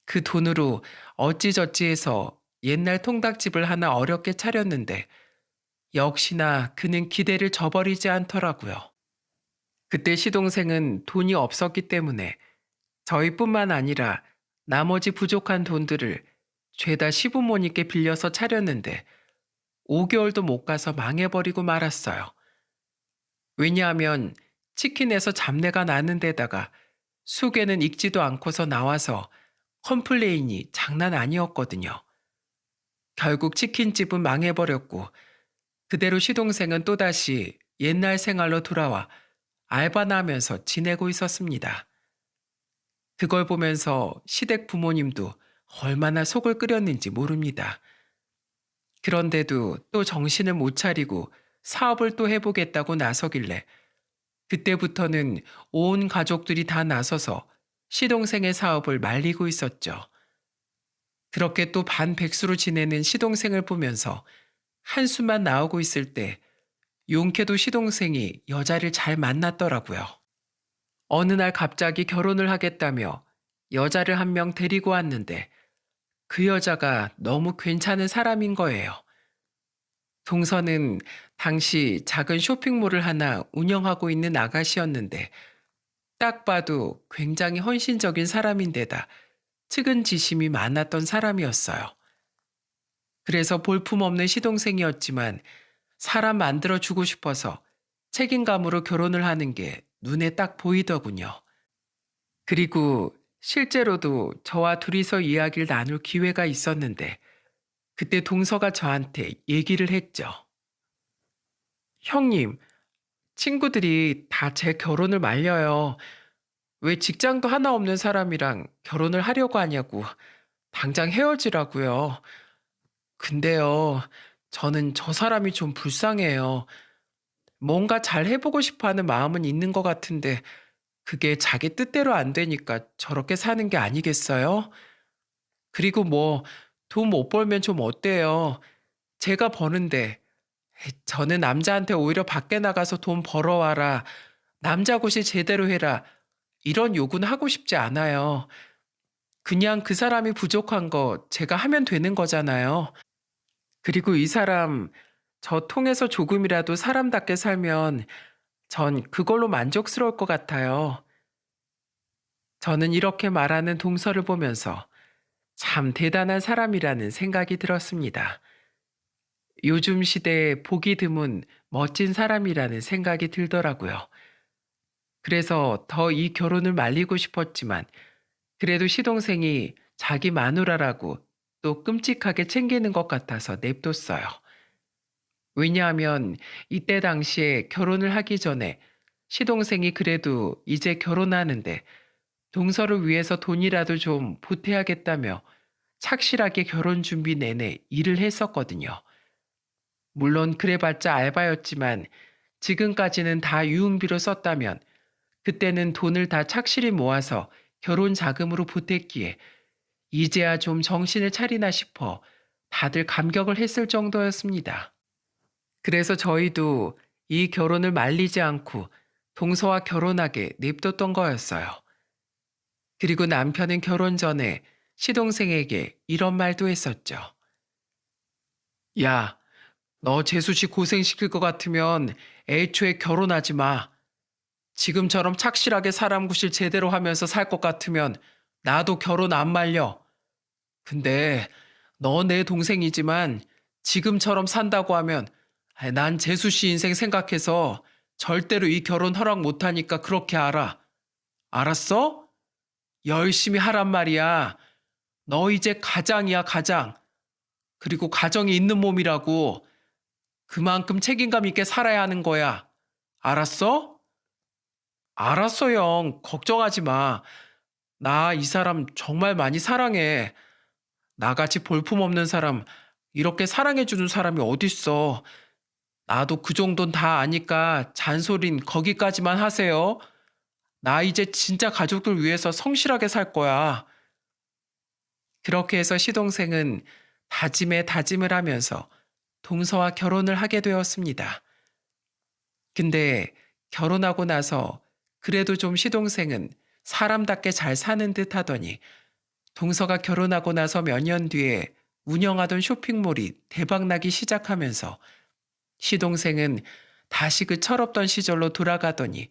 그 돈으로 어찌저찌 해서 옛날 통닭집을 하나 어렵게 차렸는데 역시나 그는 기대를 저버리지 않더라고요. 그때 시동생은 돈이 없었기 때문에 저희뿐만 아니라 나머지 부족한 돈들을 죄다 시부모님께 빌려서 차렸는데 5개월도 못 가서 망해버리고 말았어요. 왜냐하면 치킨에서 잡내가 나는 데다가 속에는 익지도 않고서 나와서 컴플레인이 장난 아니었거든요. 결국 치킨집은 망해버렸고 그대로 시동생은 또다시 옛날 생활로 돌아와 알바나 하면서 지내고 있었습니다. 그걸 보면서 시댁 부모님도 얼마나 속을 끓였는지 모릅니다. 그런데도 또 정신을 못 차리고 사업을 또 해보겠다고 나서길래 그때부터는 온 가족들이 다 나서서 시동생의 사업을 말리고 있었죠. 그렇게 또 반백수로 지내는 시동생을 보면서 한숨만 나오고 있을 때 용케도 시동생이 여자를 잘 만났더라고요. 어느 날 갑자기 결혼을 하겠다며 여자를 한 명 데리고 왔는데 그 여자가 너무 괜찮은 사람인 거예요. 동서는 당시 작은 쇼핑몰을 하나 운영하고 있는 아가씨였는데 딱 봐도 굉장히 헌신적인 사람인데다 측은지심이 많았던 사람이었어요. 그래서 볼품없는 시동생이었지만 사람 만들어주고 싶어서 책임감으로 결혼을 하는 게 눈에 딱 보이더군요. 그리고 실제로도 저와 둘이서 이야기를 나눌 기회가 있었는데 그때 동서가 저한테 얘기를 했죠. 형님, 친구들이 다 제 결혼을 말려요. 왜 직장도 하나 없는 사람이랑 결혼을 하려고 하냐고. 당장 헤어지라고요. 근데요, 저는 저 사람이 좀 불쌍해요. 뭔가 잘 해보고 싶어 하는 마음은 있는 것 같은데, 그게 자기 뜻대로 안 되니까 저렇게 사는 게 아니겠어요? 그리고 뭐, 돈 못 벌면 좀 어때요? 제가 버는데, 저는 남자한테 오히려 밖에 나가서 돈 벌어와라. 남자 곳이 제대로 해라. 이런 요구는 하고 싶지 않아요. 그냥 그 사람이 부족한 거 제가 하면 되는 거잖아요. 그리고 이 사람, 저 통해서 조금이라도 사람답게 살면 전 그걸로 만족스러울 것 같아요. 저는 이렇게 말하는 동서를 보면서 참 대단한 사람이라는 생각이 들었습니다. 요즘 시대에 보기 드문 멋진 사람이라는 생각이 들더라고요. 그래서 더 이 결혼을 말리고 싶었지만 그래도 시동생이 자기 마누라라고 또 끔찍하게 챙기는 것 같아서 냅뒀어요. 왜냐하면 이때 당시에 결혼을 하기 전에 시동생이 그래도 이제 결혼하는데 동서를 위해서 돈이라도 좀 보태야겠다며 착실하게 결혼 준비 내내 일을 했었거든요. 물론 그래봤자 알바였지만 지금까지는 다 유흥비로 썼다면 그때는 돈을 다 착실히 모아서 결혼 자금으로 보탰기에 이제야 좀 정신을 차리나 싶어 다들 감격을 했을 정도였습니다. 그래서 저희도 이 결혼을 말리지 않고 동서와 결혼하게 냅뒀던 거였어요. 그리고 남편은 결혼 전에 시동생에게 이런 말도 했었죠. 야, 너 재수 씨 고생시킬 것 같으면 애초에 결혼하지 마. 지금처럼 착실하게 사람 구실 제대로 하면서 살 것 같으면 나도 결혼 안 말려. 근데 너 내 동생이지만 지금처럼 산다고 하면 난 재수 씨 인생 생각해서 절대로 이 결혼 허락 못하니까 그렇게 알아. 알았어? 열심히 하란 말이야. 너 이제 가장이야, 가장. 그리고 가정이 있는 몸이라고. 그만큼 책임감 있게 살아야 하는 거야. 알았어? 알았어, 형. 걱정하지 마. 나 이 사람 정말 많이 사랑해. 나같이 볼품없는 사람, 이렇게 사랑해주는 사람이 어딨어. 나도 그 정도는 다 아니까 잔소린 거기까지만 하세요. 나 이제 진짜 가족들 위해서 성실하게 살 거야. 그렇게 해서 시동생은 다짐에 다짐을 하면서 동서와 결혼을 하게 되었습니다. 근데 결혼하고 나서 그래도 좀 시동생은 사람답게 잘 사는 듯 하더니 동서가 결혼하고 나서 몇 년 뒤에 운영하던 쇼핑몰이 대박나기 시작하면서 시동생은 다시 그 철없던 시절로 돌아가더니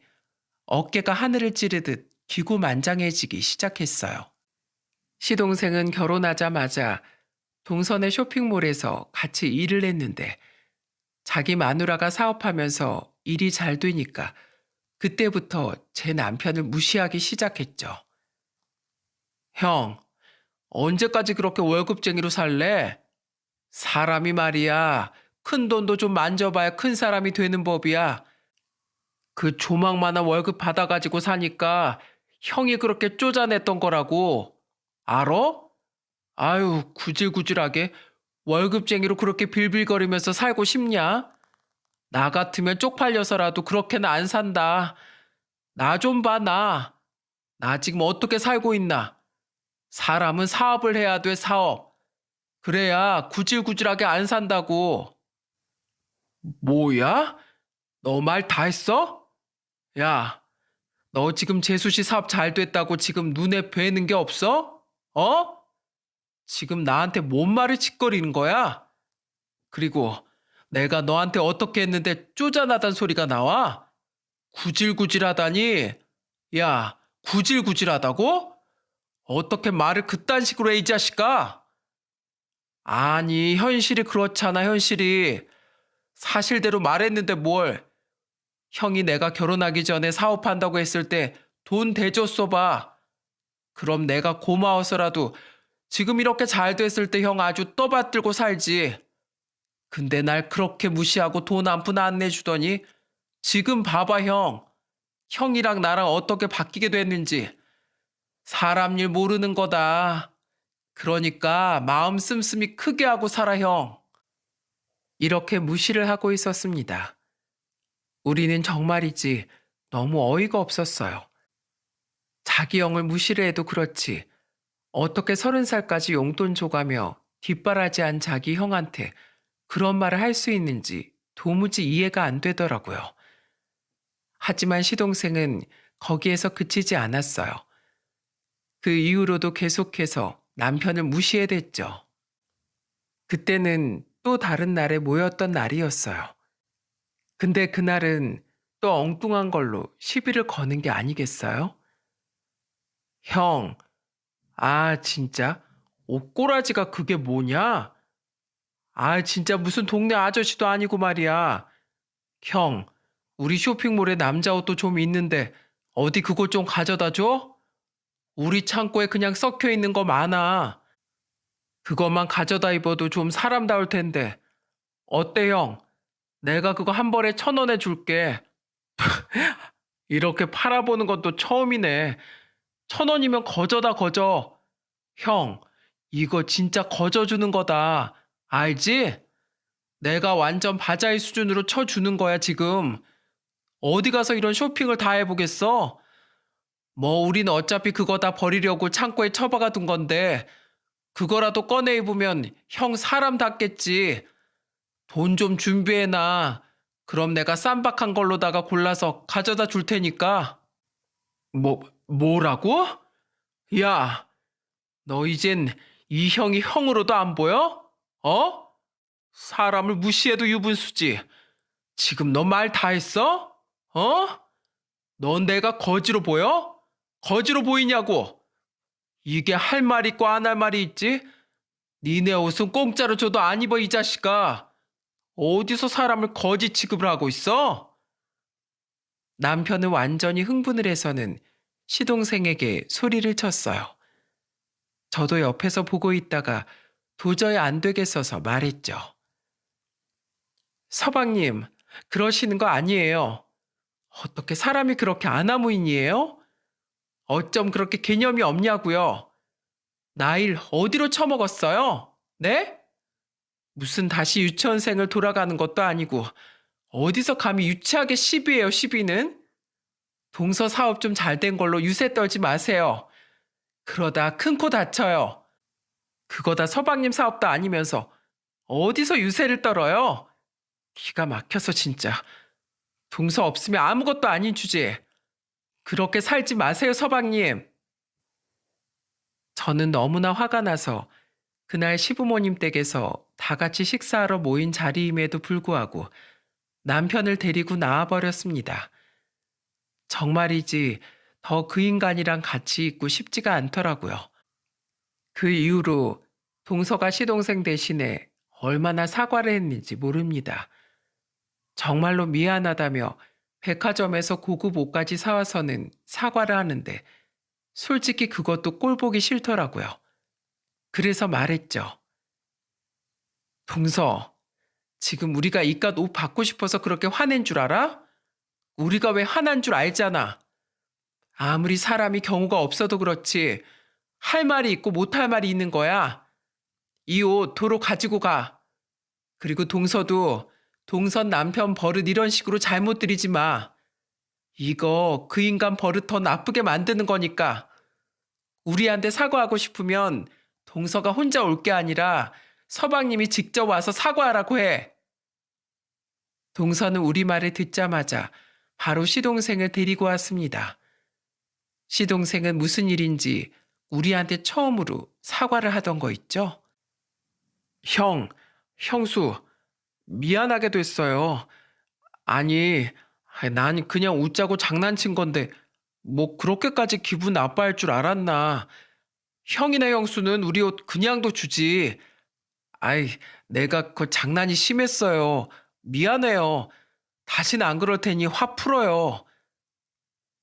어깨가 하늘을 찌르듯 기고만장해지기 시작했어요. 시동생은 결혼하자마자 동선의 쇼핑몰에서 같이 일을 했는데 자기 마누라가 사업하면서 일이 잘 되니까 그때부터 제 남편을 무시하기 시작했죠. 형, 언제까지 그렇게 월급쟁이로 살래? 사람이 말이야, 큰 돈도 좀 만져봐야 큰 사람이 되는 법이야. 그 조망만한 월급 받아가지고 사니까 형이 그렇게 쪼잔했던 거라고. 알어? 아유, 구질구질하게 월급쟁이로 그렇게 빌빌거리면서 살고 싶냐? 나 같으면 쪽팔려서라도 그렇게는 안 산다. 나 좀 봐, 나. 나 지금 어떻게 살고 있나? 사람은 사업을 해야 돼, 사업. 그래야 구질구질하게 안 산다고. 뭐야? 너 말 다 했어? 야, 너 지금 재수씨 사업 잘 됐다고 지금 눈에 뵈는 게 없어? 어? 지금 나한테 뭔 말을 짓거리는 거야? 그리고 내가 너한테 어떻게 했는데 쪼잔하단 소리가 나와? 구질구질하다니? 야, 구질구질하다고? 어떻게 말을 그딴 식으로 해, 이 자식아? 아니, 현실이 그렇잖아, 현실이. 사실대로 말했는데 뭘. 형이 내가 결혼하기 전에 사업한다고 했을 때 돈 대줬어 봐. 그럼 내가 고마워서라도 지금 이렇게 잘 됐을 때 형 아주 떠받들고 살지. 근데 날 그렇게 무시하고 돈 한 푼 안 내주더니 지금 봐봐 형. 형이랑 나랑 어떻게 바뀌게 됐는지. 사람 일 모르는 거다. 그러니까 마음 씀씀이 크게 하고 살아, 형. 이렇게 무시를 하고 있었습니다. 우리는 정말이지 너무 어이가 없었어요. 자기 형을 무시를 해도 그렇지. 어떻게 30살까지 용돈 줘가며 뒷바라지한 자기 형한테 그런 말을 할 수 있는지 도무지 이해가 안 되더라고요. 하지만 시동생은 거기에서 그치지 않았어요. 그 이후로도 계속해서 남편을 무시해댔죠. 그때는 또 다른 날에 모였던 날이었어요. 근데 그날은 또 엉뚱한 걸로 시비를 거는 게 아니겠어요? 형, 진짜? 옷꼬라지가 그게 뭐냐? 진짜 무슨 동네 아저씨도 아니고 말이야. 형, 우리 쇼핑몰에 남자 옷도 좀 있는데 어디 그거 좀 가져다 줘? 우리 창고에 그냥 썩혀 있는 거 많아. 그것만 가져다 입어도 좀 사람다울 텐데. 어때, 형? 내가 그거 한 벌에 1,000원에 줄게. 이렇게 팔아보는 것도 처음이네. 1,000원이면 거저다 거저. 형, 이거 진짜 거저주는 거다. 알지? 내가 완전 바자회 수준으로 쳐주는 거야, 지금. 어디 가서 이런 쇼핑을 다 해보겠어? 뭐, 우린 어차피 그거 다 버리려고 창고에 처박아 둔 건데, 그거라도 꺼내 입으면 형 사람답겠지. 돈 좀 준비해놔. 그럼 내가 쌈박한 걸로다가 골라서 가져다 줄 테니까. 뭐라고? 야, 너 이젠 이 형이 형으로도 안 보여? 어? 사람을 무시해도 유분수지. 지금 너 말 다 했어? 어? 넌 내가 거지로 보여? 거지로 보이냐고? 이게 할 말 있고 안 할 말이 있지? 니네 옷은 공짜로 줘도 안 입어, 이 자식아. 어디서 사람을 거지 취급을 하고 있어? 남편은 완전히 흥분을 해서는 시동생에게 소리를 쳤어요. 저도 옆에서 보고 있다가 도저히 안 되겠어서 말했죠. 서방님, 그러시는 거 아니에요. 어떻게 사람이 그렇게 아나무인이에요? 어쩜 그렇게 개념이 없냐고요? 나일 어디로 처먹었어요? 네? 무슨 다시 유치원생을 돌아가는 것도 아니고 어디서 감히 유치하게 시비해요, 시비는? 동서 사업 좀 잘 된 걸로 유세 떨지 마세요. 그러다 큰 코 다쳐요. 그거 다 서방님 사업도 아니면서 어디서 유세를 떨어요? 기가 막혀서 진짜. 동서 없으면 아무것도 아닌 주제에. 그렇게 살지 마세요, 서방님. 저는 너무나 화가 나서 그날 시부모님 댁에서 다 같이 식사하러 모인 자리임에도 불구하고 남편을 데리고 나와버렸습니다. 정말이지 더 그 인간이랑 같이 있고 싶지가 않더라고요. 그 이후로 동서가 시동생 대신에 얼마나 사과를 했는지 모릅니다. 정말로 미안하다며 백화점에서 고급 옷까지 사와서는 사과를 하는데 솔직히 그것도 꼴보기 싫더라고요. 그래서 말했죠. 동서, 지금 우리가 이깟 옷 받고 싶어서 그렇게 화낸 줄 알아? 우리가 왜 화난 줄 알잖아. 아무리 사람이 경우가 없어도 그렇지 할 말이 있고 못할 말이 있는 거야. 이 옷 도로 가지고 가. 그리고 동서도 동선 남편 버릇 이런 식으로 잘못 들이지 마. 이거 그 인간 버릇 더 나쁘게 만드는 거니까. 우리한테 사과하고 싶으면 동서가 혼자 올 게 아니라 서방님이 직접 와서 사과하라고 해. 동서는 우리 말을 듣자마자 바로 시동생을 데리고 왔습니다. 시동생은 무슨 일인지 우리한테 처음으로 사과를 하던 거 있죠? 형수, 미안하게 됐어요. 아니, 난 그냥 웃자고 장난친 건데 뭐 그렇게까지 기분 나빠할 줄 알았나. 형이나 형수는 우리 옷 그냥도 주지. 아이, 내가 그 장난이 심했어요. 미안해요. 다시는 안 그럴 테니 화 풀어요.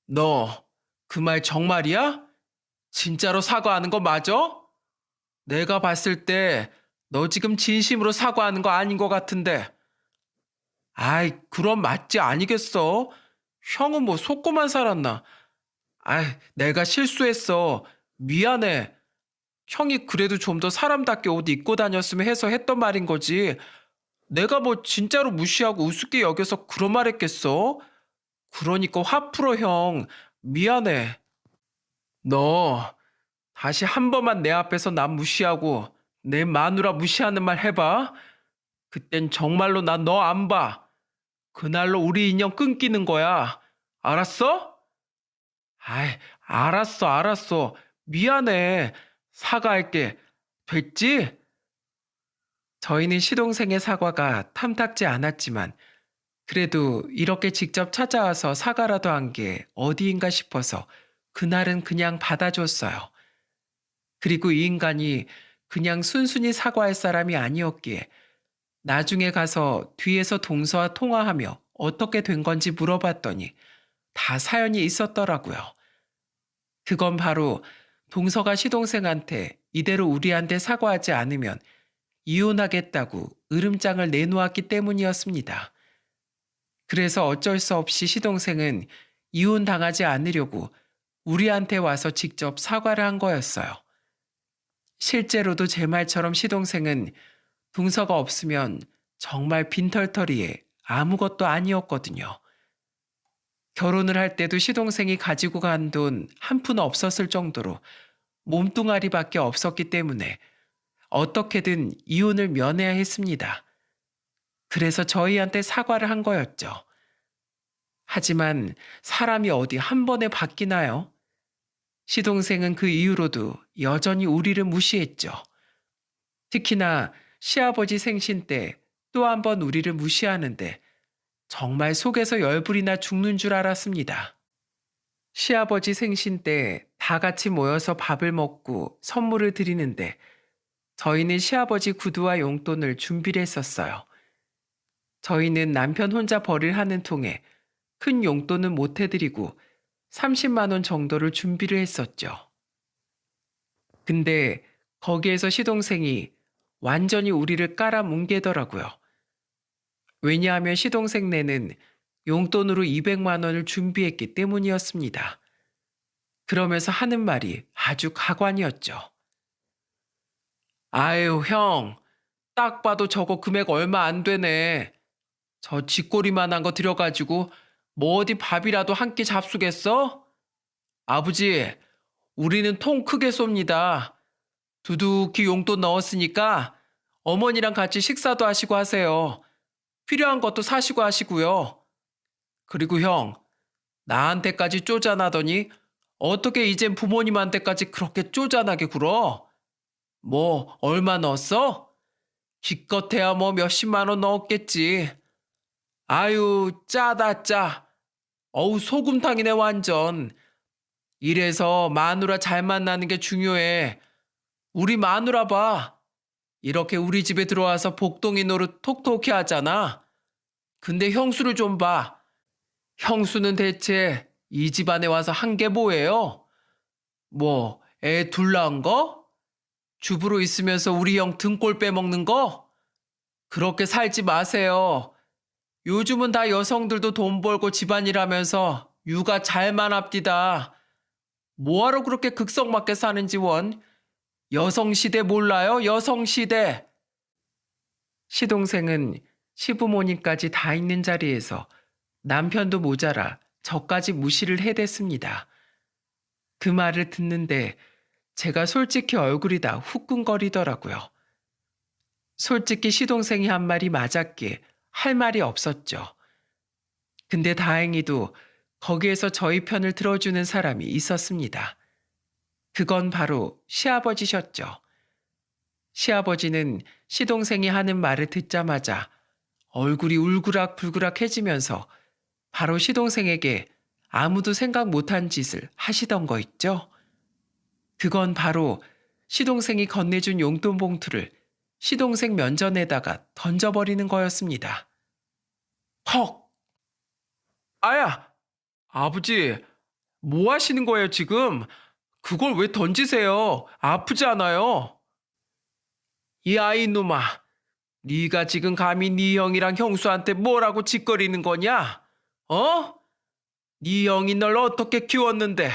너, 그 말 정말이야? 진짜로 사과하는 거 맞아? 내가 봤을 때 너 지금 진심으로 사과하는 거 아닌 것 같은데. 그럼 맞지 아니겠어? 형은 뭐 속고만 살았나? 내가 실수했어. 미안해. 형이 그래도 좀 더 사람답게 옷 입고 다녔으면 해서 했던 말인 거지. 내가 뭐 진짜로 무시하고 우습게 여겨서 그런 말 했겠어? 그러니까 화 풀어, 형. 미안해. 너 다시 한 번만 내 앞에서 남 무시하고 내 마누라 무시하는 말 해봐. 그땐 정말로 난 너 안 봐. 그날로 우리 인연 끊기는 거야. 알았어? 알았어. 미안해. 사과할게. 됐지? 저희는 시동생의 사과가 탐탁지 않았지만 그래도 이렇게 직접 찾아와서 사과라도 한 게 어디인가 싶어서 그날은 그냥 받아줬어요. 그리고 이 인간이 그냥 순순히 사과할 사람이 아니었기에 나중에 가서 뒤에서 동서와 통화하며 어떻게 된 건지 물어봤더니 다 사연이 있었더라고요. 그건 바로 동서가 시동생한테 이대로 우리한테 사과하지 않으면 이혼하겠다고 으름장을 내놓았기 때문이었습니다. 그래서 어쩔 수 없이 시동생은 이혼당하지 않으려고 우리한테 와서 직접 사과를 한 거였어요. 실제로도 제 말처럼 시동생은 동서가 없으면 정말 빈털터리에 아무것도 아니었거든요. 결혼을 할 때도 시동생이 가지고 간 돈 한 푼 없었을 정도로 몸뚱아리밖에 없었기 때문에 어떻게든 이혼을 면해야 했습니다. 그래서 저희한테 사과를 한 거였죠. 하지만 사람이 어디 한 번에 바뀌나요? 시동생은 그 이후로도 여전히 우리를 무시했죠. 특히나 시아버지 생신 때 또 한 번 우리를 무시하는데 정말 속에서 열불이 나 죽는 줄 알았습니다. 시아버지 생신 때 다 같이 모여서 밥을 먹고 선물을 드리는데 저희는 시아버지 구두와 용돈을 준비를 했었어요. 저희는 남편 혼자 벌이를 하는 통에 큰 용돈은 못 해드리고 30만 원 정도를 준비를 했었죠. 근데 거기에서 시동생이 완전히 우리를 깔아뭉개더라고요. 왜냐하면 시동생네는 용돈으로 200만 원을 준비했기 때문이었습니다. 그러면서 하는 말이 아주 가관이었죠. 아유, 형. 딱 봐도 저거 금액 얼마 안 되네. 저 쥐꼬리만한 거 들여가지고 뭐 어디 밥이라도 한 끼 잡수겠어? 아버지, 우리는 통 크게 쏩니다. 두둑히 용돈 넣었으니까 어머니랑 같이 식사도 하시고 하세요. 필요한 것도 사시고 하시고요. 그리고 형, 나한테까지 쪼잔하더니 어떻게 이젠 부모님한테까지 그렇게 쪼잔하게 굴어? 뭐 얼마 넣었어? 기껏해야 뭐 몇십만 원 넣었겠지. 아유, 짜다 짜. 어우, 소금탕이네 완전. 이래서 마누라 잘 만나는 게 중요해. 우리 마누라 봐. 이렇게 우리 집에 들어와서 복동이 노릇 톡톡히 하잖아. 근데 형수를 좀 봐. 형수는 대체 이 집안에 와서 한 게 뭐예요? 뭐, 애 둘 낳은 거? 주부로 있으면서 우리 형 등골 빼먹는 거? 그렇게 살지 마세요. 요즘은 다 여성들도 돈 벌고 집안일 하면서 육아 잘만 합디다. 뭐하러 그렇게 극성맞게 사는지 원? 여성시대 몰라요? 여성시대. 시동생은 시부모님까지 다 있는 자리에서 남편도 모자라 저까지 무시를 해댔습니다. 그 말을 듣는데 제가 솔직히 얼굴이 다 후끈거리더라고요. 솔직히 시동생이 한 말이 맞았기에 할 말이 없었죠. 근데 다행히도 거기에서 저희 편을 들어주는 사람이 있었습니다. 그건 바로 시아버지셨죠. 시아버지는 시동생이 하는 말을 듣자마자 얼굴이 울그락불그락해지면서 바로 시동생에게 아무도 생각 못한 짓을 하시던 거 있죠? 그건 바로 시동생이 건네준 용돈 봉투를 시동생 면전에다가 던져버리는 거였습니다. 헉! 아야! 아버지, 뭐 하시는 거예요 지금? 그걸 왜 던지세요? 아프지 않아요? 이 아이놈아, 네가 지금 감히 네 형이랑 형수한테 뭐라고 짓거리는 거냐? 어? 네 형이 널 어떻게 키웠는데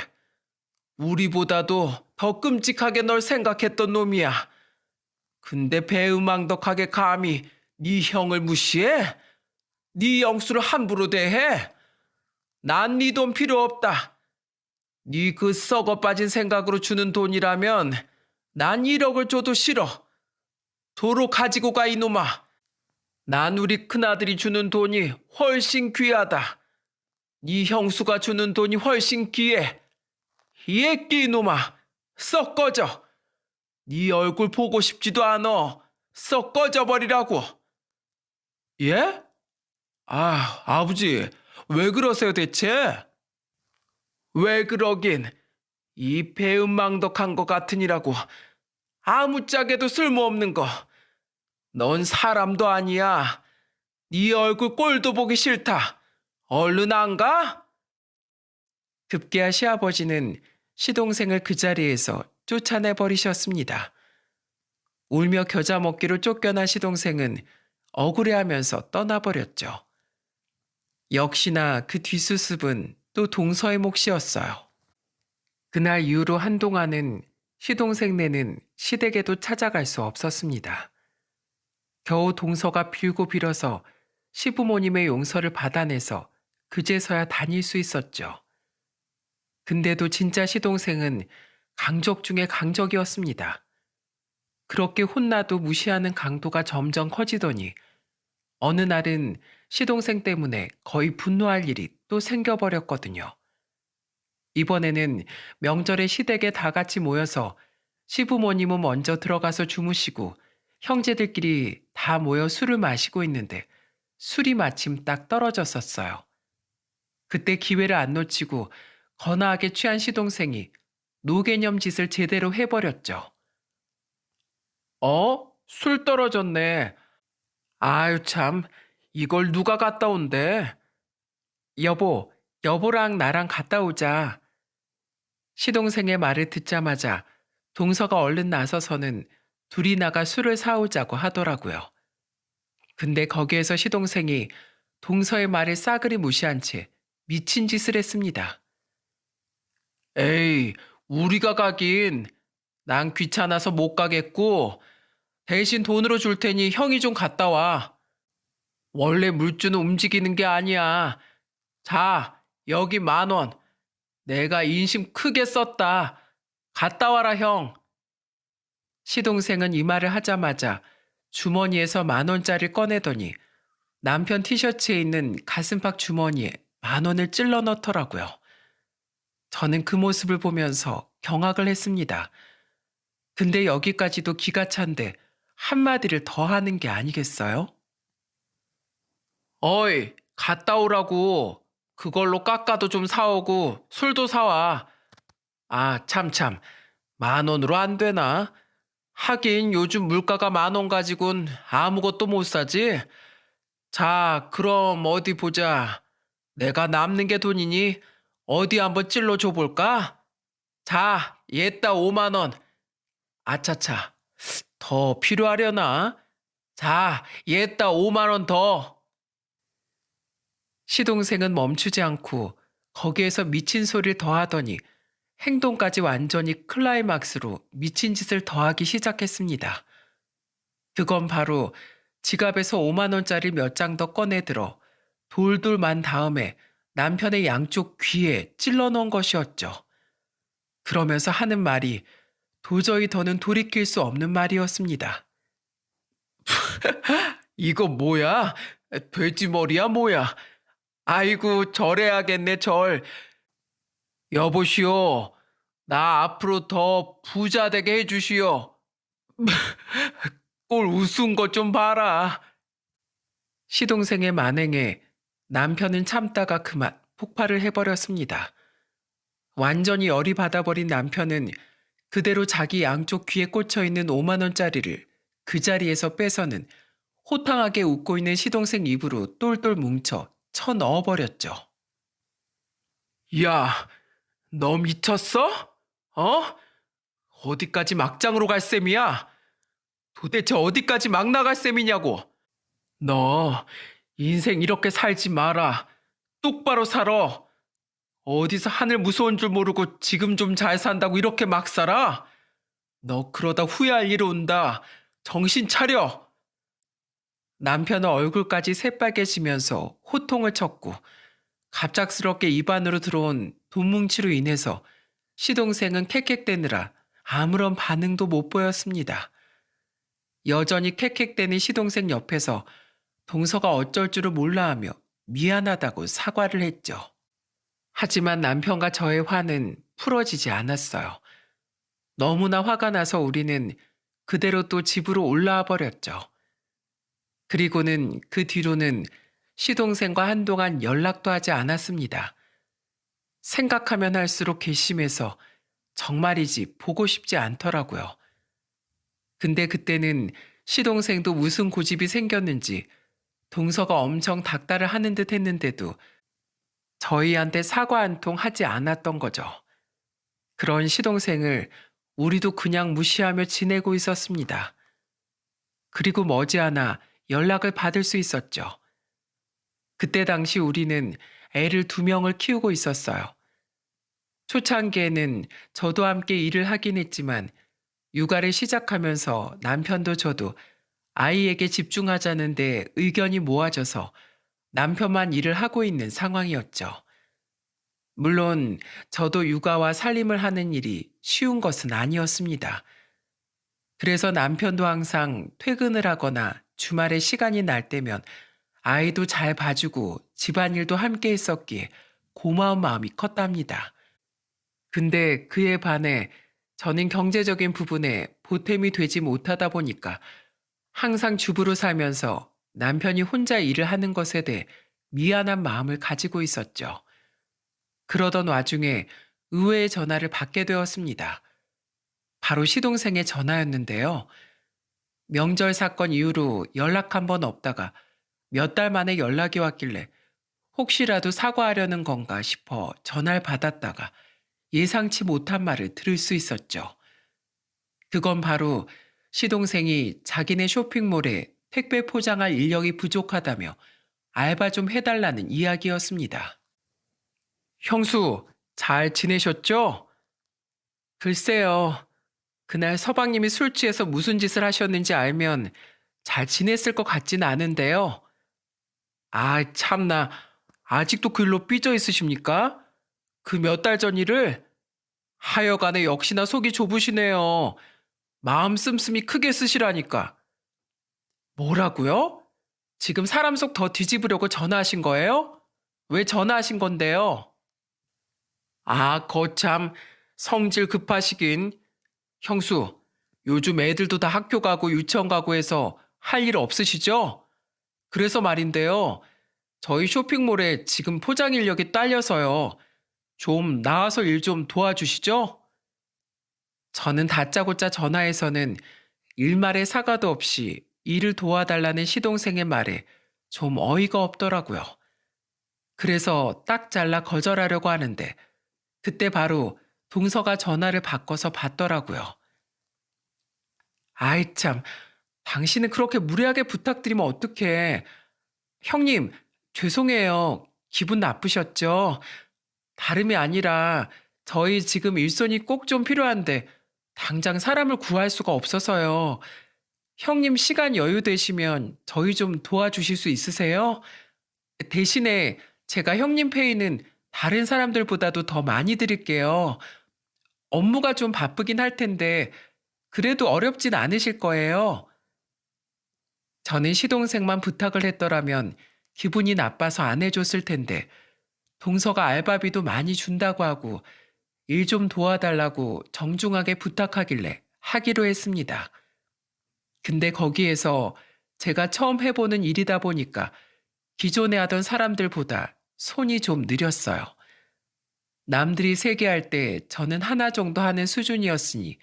우리보다도 더 끔찍하게 널 생각했던 놈이야. 근데 배은망덕하게 감히 네 형을 무시해? 네 영수를 함부로 대해? 난 네 돈 필요 없다. 네 그 썩어 빠진 생각으로 주는 돈이라면 난 1억을 줘도 싫어. 도로 가지고 가 이놈아. 난 우리 큰아들이 주는 돈이 훨씬 귀하다. 네 형수가 주는 돈이 훨씬 귀해. 이 애끼 이놈아. 썩 꺼져. 네 얼굴 보고 싶지도 않어. 썩 꺼져 버리라고. 예? 아버지, 왜 그러세요 대체? 왜 그러긴. 이 배은망덕한 것 같으니라고. 아무짝에도 쓸모없는 거. 넌 사람도 아니야. 네 얼굴 꼴도 보기 싫다. 얼른 안 가? 급기야 시아버지는 시동생을 그 자리에서 쫓아내 버리셨습니다. 울며 겨자 먹기로 쫓겨난 시동생은 억울해하면서 떠나버렸죠. 역시나 그 뒷수습은 또 동서의 몫이었어요. 그날 이후로 한동안은 시동생네는 시댁에도 찾아갈 수 없었습니다. 겨우 동서가 빌고 빌어서 시부모님의 용서를 받아내서 그제서야 다닐 수 있었죠. 근데도 진짜 시동생은 강적 중에 강적이었습니다. 그렇게 혼나도 무시하는 강도가 점점 커지더니 어느 날은 시동생 때문에 거의 분노할 일이 또 생겨버렸거든요. 이번에는 명절에 시댁에 다 같이 모여서 시부모님은 먼저 들어가서 주무시고 형제들끼리 다 모여 술을 마시고 있는데 술이 마침 딱 떨어졌었어요. 그때 기회를 안 놓치고 거나하게 취한 시동생이 노개념 짓을 제대로 해버렸죠. 술 떨어졌네. 아유 참, 이걸 누가 갔다 온대? 여보, 여보랑 나랑 갔다 오자. 시동생의 말을 듣자마자 동서가 얼른 나서서는 둘이 나가 술을 사오자고 하더라고요. 근데 거기에서 시동생이 동서의 말을 싸그리 무시한 채 미친 짓을 했습니다. 에이, 우리가 가긴. 난 귀찮아서 못 가겠고 대신 돈으로 줄 테니 형이 좀 갔다 와. 원래 물주는 움직이는 게 아니야. 자, 여기 10,000원. 내가 인심 크게 썼다. 갔다 와라 형. 시동생은 이 말을 하자마자 주머니에서 10,000원짜리를 꺼내더니 남편 티셔츠에 있는 가슴팍 주머니에 10,000원을 찔러 넣더라고요. 저는 그 모습을 보면서 경악을 했습니다. 근데 여기까지도 기가 찬데 한마디를 더 하는 게 아니겠어요? 어이, 갔다 오라고. 그걸로 깎아도 좀 사오고 술도 사와. 아, 참. 10,000원으로 안 되나? 하긴 요즘 물가가 10,000원 가지고는 아무것도 못 사지. 자, 그럼 어디 보자. 내가 남는 게 돈이니 어디 한번 찔러 줘볼까? 자, 얘따 50,000원. 아차차, 더 필요하려나? 자, 얘따 50,000원 더. 시동생은 멈추지 않고 거기에서 미친 소리를 더하더니 행동까지 완전히 클라이막스로 미친 짓을 더하기 시작했습니다. 그건 바로 지갑에서 50,000원짜리 몇 장 더 꺼내들어 돌돌 만 다음에 남편의 양쪽 귀에 찔러 넣은 것이었죠. 그러면서 하는 말이 도저히 더는 돌이킬 수 없는 말이었습니다. 이거 뭐야? 돼지머리야 뭐야? 아이고 절해야겠네 절. 여보시오, 나 앞으로 더 부자 되게 해주시오. 꼴 우스운 것 좀 봐라. 시동생의 만행에 남편은 참다가 그만 폭발을 해버렸습니다. 완전히 열이 받아버린 남편은 그대로 자기 양쪽 귀에 꽂혀있는 50,000원짜리를 그 자리에서 빼서는 호탕하게 웃고 있는 시동생 입으로 똘똘 뭉쳐 쳐 넣어버렸죠. 야, 너 미쳤어? 어디까지 막장으로 갈 셈이야? 도대체 어디까지 막 나갈 셈이냐고. 너 인생 이렇게 살지 마라. 똑바로 살아. 어디서 하늘 무서운 줄 모르고 지금 좀 잘 산다고 이렇게 막 살아? 너 그러다 후회할 일 온다. 정신 차려! 남편은 얼굴까지 새빨개지면서 호통을 쳤고 갑작스럽게 입안으로 들어온 돈뭉치로 인해서 시동생은 캑캑대느라 아무런 반응도 못 보였습니다. 여전히 캑캑대는 시동생 옆에서 동서가 어쩔 줄을 몰라하며 미안하다고 사과를 했죠. 하지만 남편과 저의 화는 풀어지지 않았어요. 너무나 화가 나서 우리는 그대로 또 집으로 올라와 버렸죠. 그리고는 그 뒤로는 시동생과 한동안 연락도 하지 않았습니다. 생각하면 할수록 괘씸해서 정말이지 보고 싶지 않더라고요. 근데 그때는 시동생도 무슨 고집이 생겼는지 동서가 엄청 닥달을 하는 듯 했는데도 저희한테 사과 한 통 하지 않았던 거죠. 그런 시동생을 우리도 그냥 무시하며 지내고 있었습니다. 그리고 머지않아 연락을 받을 수 있었죠. 그때 당시 우리는 애를 2명을 키우고 있었어요. 초창기에는 저도 함께 일을 하긴 했지만 육아를 시작하면서 남편도 저도 아이에게 집중하자는데 의견이 모아져서 남편만 일을 하고 있는 상황이었죠. 물론 저도 육아와 살림을 하는 일이 쉬운 것은 아니었습니다. 그래서 남편도 항상 퇴근을 하거나 주말에 시간이 날 때면 아이도 잘 봐주고 집안일도 함께 했었기에 고마운 마음이 컸답니다. 근데 그에 반해 저는 경제적인 부분에 보탬이 되지 못하다 보니까 항상 주부로 살면서 남편이 혼자 일을 하는 것에 대해 미안한 마음을 가지고 있었죠. 그러던 와중에 의외의 전화를 받게 되었습니다. 바로 시동생의 전화였는데요. 명절 사건 이후로 연락 한 번 없다가 몇 달 만에 연락이 왔길래 혹시라도 사과하려는 건가 싶어 전화를 받았다가 예상치 못한 말을 들을 수 있었죠. 그건 바로 시동생이 자기네 쇼핑몰에 택배 포장할 인력이 부족하다며 알바 좀 해달라는 이야기였습니다. 형수, 잘 지내셨죠? 글쎄요. 그날 서방님이 술 취해서 무슨 짓을 하셨는지 알면 잘 지냈을 것 같진 않은데요. 아, 참나. 아직도 그 일로 삐져 있으십니까? 그 몇 달 전 일을? 하여간에 역시나 속이 좁으시네요. 마음 씀씀이 크게 쓰시라니까. 뭐라고요? 지금 사람 속 더 뒤집으려고 전화하신 거예요? 왜 전화하신 건데요? 아, 거참 성질 급하시긴. 형수, 요즘 애들도 다 학교 가고 유치원 가고 해서 할 일 없으시죠? 그래서 말인데요. 저희 쇼핑몰에 지금 포장 인력이 딸려서요. 좀 나와서 일 좀 도와주시죠? 저는 다짜고짜 전화해서는 일말의 사과도 없이 일을 도와달라는 시동생의 말에 좀 어이가 없더라고요. 그래서 딱 잘라 거절하려고 하는데 그때 바로 동서가 전화를 바꿔서 받더라고요. 아이 참, 당신은 그렇게 무례하게 부탁드리면 어떡해. 형님, 죄송해요. 기분 나쁘셨죠? 다름이 아니라 저희 지금 일손이 꼭 좀 필요한데 당장 사람을 구할 수가 없어서요. 형님 시간 여유 되시면 저희 좀 도와주실 수 있으세요? 대신에 제가 형님 페이는 다른 사람들보다도 더 많이 드릴게요. 업무가 좀 바쁘긴 할 텐데 그래도 어렵진 않으실 거예요. 저는 시동생만 부탁을 했더라면 기분이 나빠서 안 해줬을 텐데 동서가 알바비도 많이 준다고 하고 일 좀 도와달라고 정중하게 부탁하길래 하기로 했습니다. 근데 거기에서 제가 처음 해보는 일이다 보니까 기존에 하던 사람들보다 손이 좀 느렸어요. 남들이 3개 할 때 저는 하나 정도 하는 수준이었으니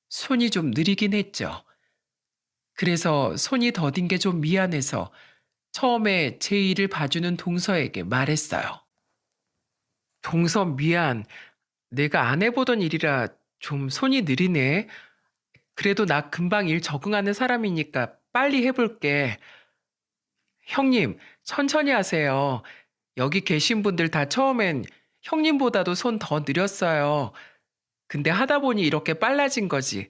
손이 좀 느리긴 했죠. 그래서 손이 더딘 게 좀 미안해서 처음에 제 일을 봐주는 동서에게 말했어요. 동서 미안. 내가 안 해보던 일이라 좀 손이 느리네. 그래도 나 금방 일 적응하는 사람이니까 빨리 해볼게. 형님, 천천히 하세요. 여기 계신 분들 다 처음엔 형님보다도 손 더 느렸어요. 근데 하다 보니 이렇게 빨라진 거지.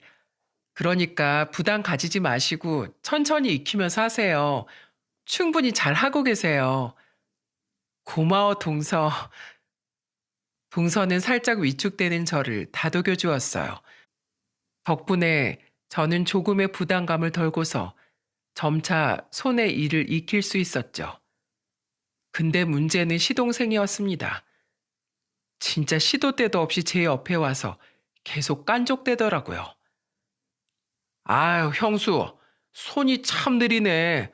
그러니까 부담 가지지 마시고 천천히 익히면서 하세요. 충분히 잘 하고 계세요. 고마워, 동서. 동서는 살짝 위축되는 저를 다독여 주었어요. 덕분에 저는 조금의 부담감을 덜고서 점차 손에 일을 익힐 수 있었죠. 근데 문제는 시동생이었습니다. 진짜 시도 때도 없이 제 옆에 와서 계속 깐족대더라고요. 아유, 형수, 손이 참 느리네.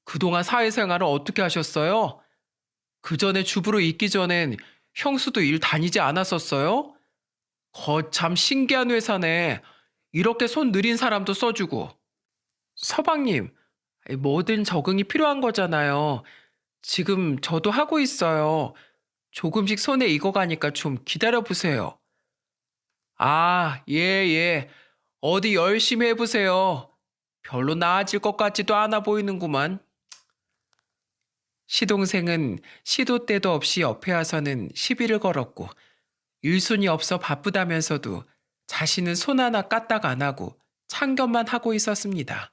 그동안 사회생활을 어떻게 하셨어요? 그 전에 주부로 있기 전엔 형수도 일 다니지 않았었어요? 거참 신기한 회사네. 이렇게 손 느린 사람도 써주고. 서방님, 뭐든 적응이 필요한 거잖아요. 지금 저도 하고 있어요. 조금씩 손에 익어가니까 좀 기다려보세요. 아, 예, 예. 어디 열심히 해보세요. 별로 나아질 것 같지도 않아 보이는구만. 시동생은 시도 때도 없이 옆에 와서는 시비를 걸었고, 일손이 없어 바쁘다면서도 자신은 손 하나 까딱 안 하고 참견만 하고 있었습니다.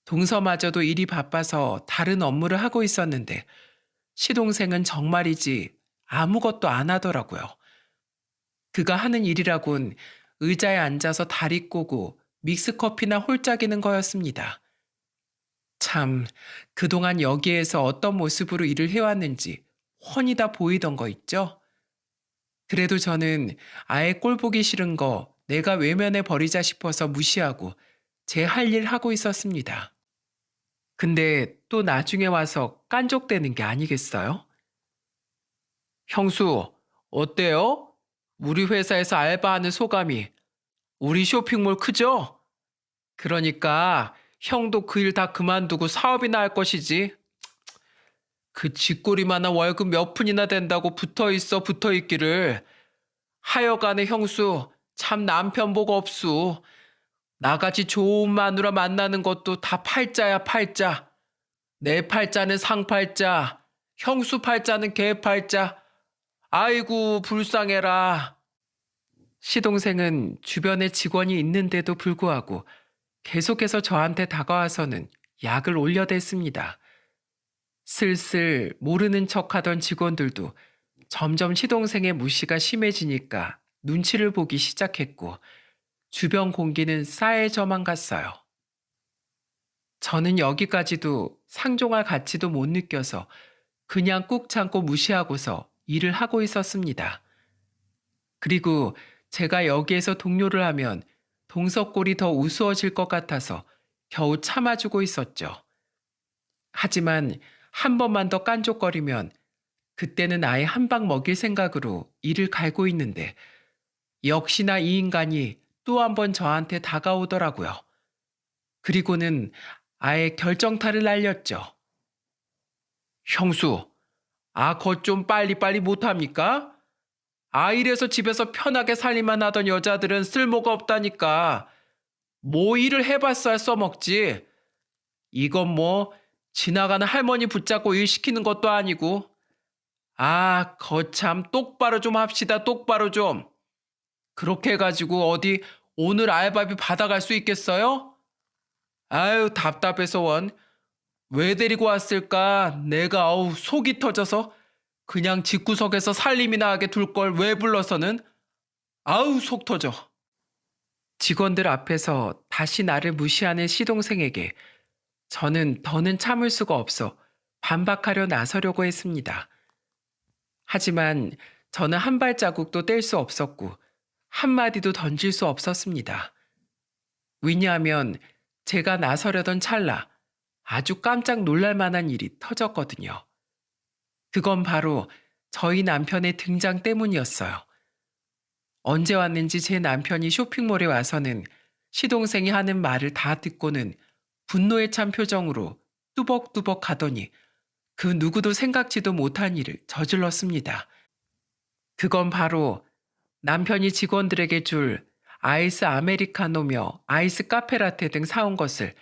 동서마저도 일이 바빠서 다른 업무를 하고 있었는데, 시동생은 정말이지 아무것도 안 하더라고요. 그가 하는 일이라곤 의자에 앉아서 다리 꼬고 믹스커피나 홀짝이는 거였습니다. 참, 그동안 여기에서 어떤 모습으로 일을 해왔는지 훤히 다 보이던 거 있죠? 그래도 저는 아예 꼴 보기 싫은 거 내가 외면해 버리자 싶어서 무시하고 제 할 일 하고 있었습니다. 근데 또 나중에 와서 깐족대는 게 아니겠어요? 형수, 어때요? 우리 회사에서 알바하는 소감이. 우리 쇼핑몰 크죠? 그러니까 형도 그 일 다 그만두고 사업이나 할 것이지. 그 쥐꼬리만한 월급 몇 푼이나 된다고 붙어 있기를. 하여간에 형수, 참 남편 복 없수. 나같이 좋은 마누라 만나는 것도 다 팔자야, 팔자. 내 팔자는 상팔자, 형수 팔자는 개팔자. 아이고, 불쌍해라. 시동생은 주변에 직원이 있는데도 불구하고 계속해서 저한테 다가와서는 약을 올려댔습니다. 슬슬 모르는 척하던 직원들도 점점 시동생의 무시가 심해지니까 눈치를 보기 시작했고 주변 공기는 싸해져만 갔어요. 저는 여기까지도 상종할 가치도 못 느껴서 그냥 꾹 참고 무시하고서 일을 하고 있었습니다. 그리고 제가 여기에서 동료를 하면 동서꼴이 더 우스워질 것 같아서 겨우 참아주고 있었죠. 하지만 한 번만 더 깐족거리면 그때는 아예 한 방 먹일 생각으로 이를 갈고 있는데 역시나 이 인간이 또 한 번 저한테 다가오더라고요. 그리고는 아예 결정타를 날렸죠. 형수, 거 좀 빨리빨리 못합니까? 이래서 집에서 편하게 살림만 하던 여자들은 쓸모가 없다니까. 뭐 일을 해봤어야 써먹지. 이건 뭐 지나가는 할머니 붙잡고 일 시키는 것도 아니고. 거참 똑바로 좀 합시다, 똑바로 좀. 그렇게 해가지고 어디 오늘 알바비 받아갈 수 있겠어요? 아유, 답답해서 원. 왜 데리고 왔을까? 내가 속이 터져서 그냥 집구석에서 살림이나 하게 둘 걸 왜 불러서는? 속 터져. 직원들 앞에서 다시 나를 무시하는 시동생에게 저는 더는 참을 수가 없어 반박하려 나서려고 했습니다. 하지만 저는 한 발자국도 뗄 수 없었고 한마디도 던질 수 없었습니다. 왜냐하면 제가 나서려던 찰나 아주 깜짝 놀랄 만한 일이 터졌거든요. 그건 바로 저희 남편의 등장 때문이었어요. 언제 왔는지 제 남편이 쇼핑몰에 와서는 시동생이 하는 말을 다 듣고는 분노에 찬 표정으로 뚜벅뚜벅 가더니 그 누구도 생각지도 못한 일을 저질렀습니다. 그건 바로 남편이 직원들에게 줄 아이스 아메리카노며 아이스 카페라테 등 사온 것을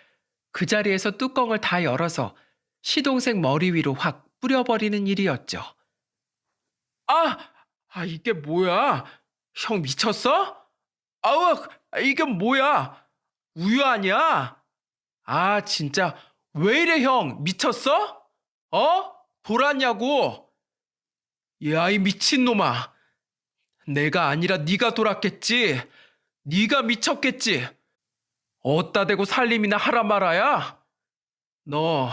그 자리에서 뚜껑을 다 열어서 시동생 머리 위로 확 뿌려버리는 일이었죠. 이게 뭐야? 형 미쳤어? 아우, 이게 뭐야? 우유 아니야? 진짜 왜 이래 형? 미쳤어? 어? 돌았냐고? 야, 이 미친놈아. 내가 아니라 네가 돌았겠지. 네가 미쳤겠지. 어따 대고 살림이나 하라 말아야? 너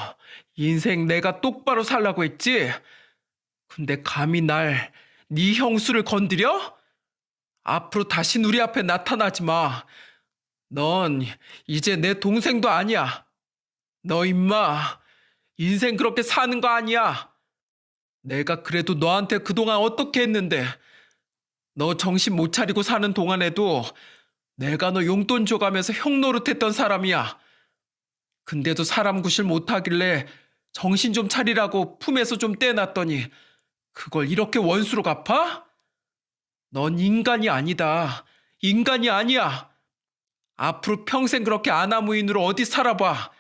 인생 내가 똑바로 살라고 했지? 근데 감히 네 형수를 건드려? 앞으로 다시 우리 앞에 나타나지 마. 넌 이제 내 동생도 아니야. 너 임마 인생 그렇게 사는 거 아니야. 내가 그래도 너한테 그동안 어떻게 했는데 너 정신 못 차리고 사는 동안에도 내가 너 용돈 줘가면서 형 노릇했던 사람이야. 근데도 사람 구실 못하길래 정신 좀 차리라고 품에서 좀 떼놨더니 그걸 이렇게 원수로 갚아? 넌 인간이 아니다. 인간이 아니야. 앞으로 평생 그렇게 아나무인으로 어디 살아봐.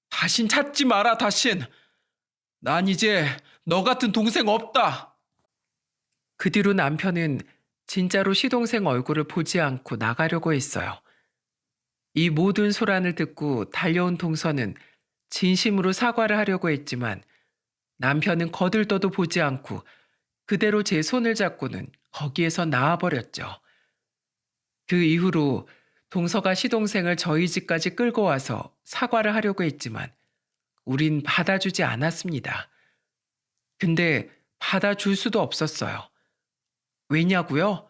다신 찾지 마라, 다신. 난 이제 너 같은 동생 없다. 그 뒤로 남편은 진짜로 시동생 얼굴을 보지 않고 나가려고 했어요. 이 모든 소란을 듣고 달려온 동서는 진심으로 사과를 하려고 했지만 남편은 거들떠도 보지 않고 그대로 제 손을 잡고는 거기에서 나와버렸죠. 그 이후로 동서가 시동생을 저희 집까지 끌고 와서 사과를 하려고 했지만 우린 받아주지 않았습니다. 근데 받아줄 수도 없었어요. 왜냐고요?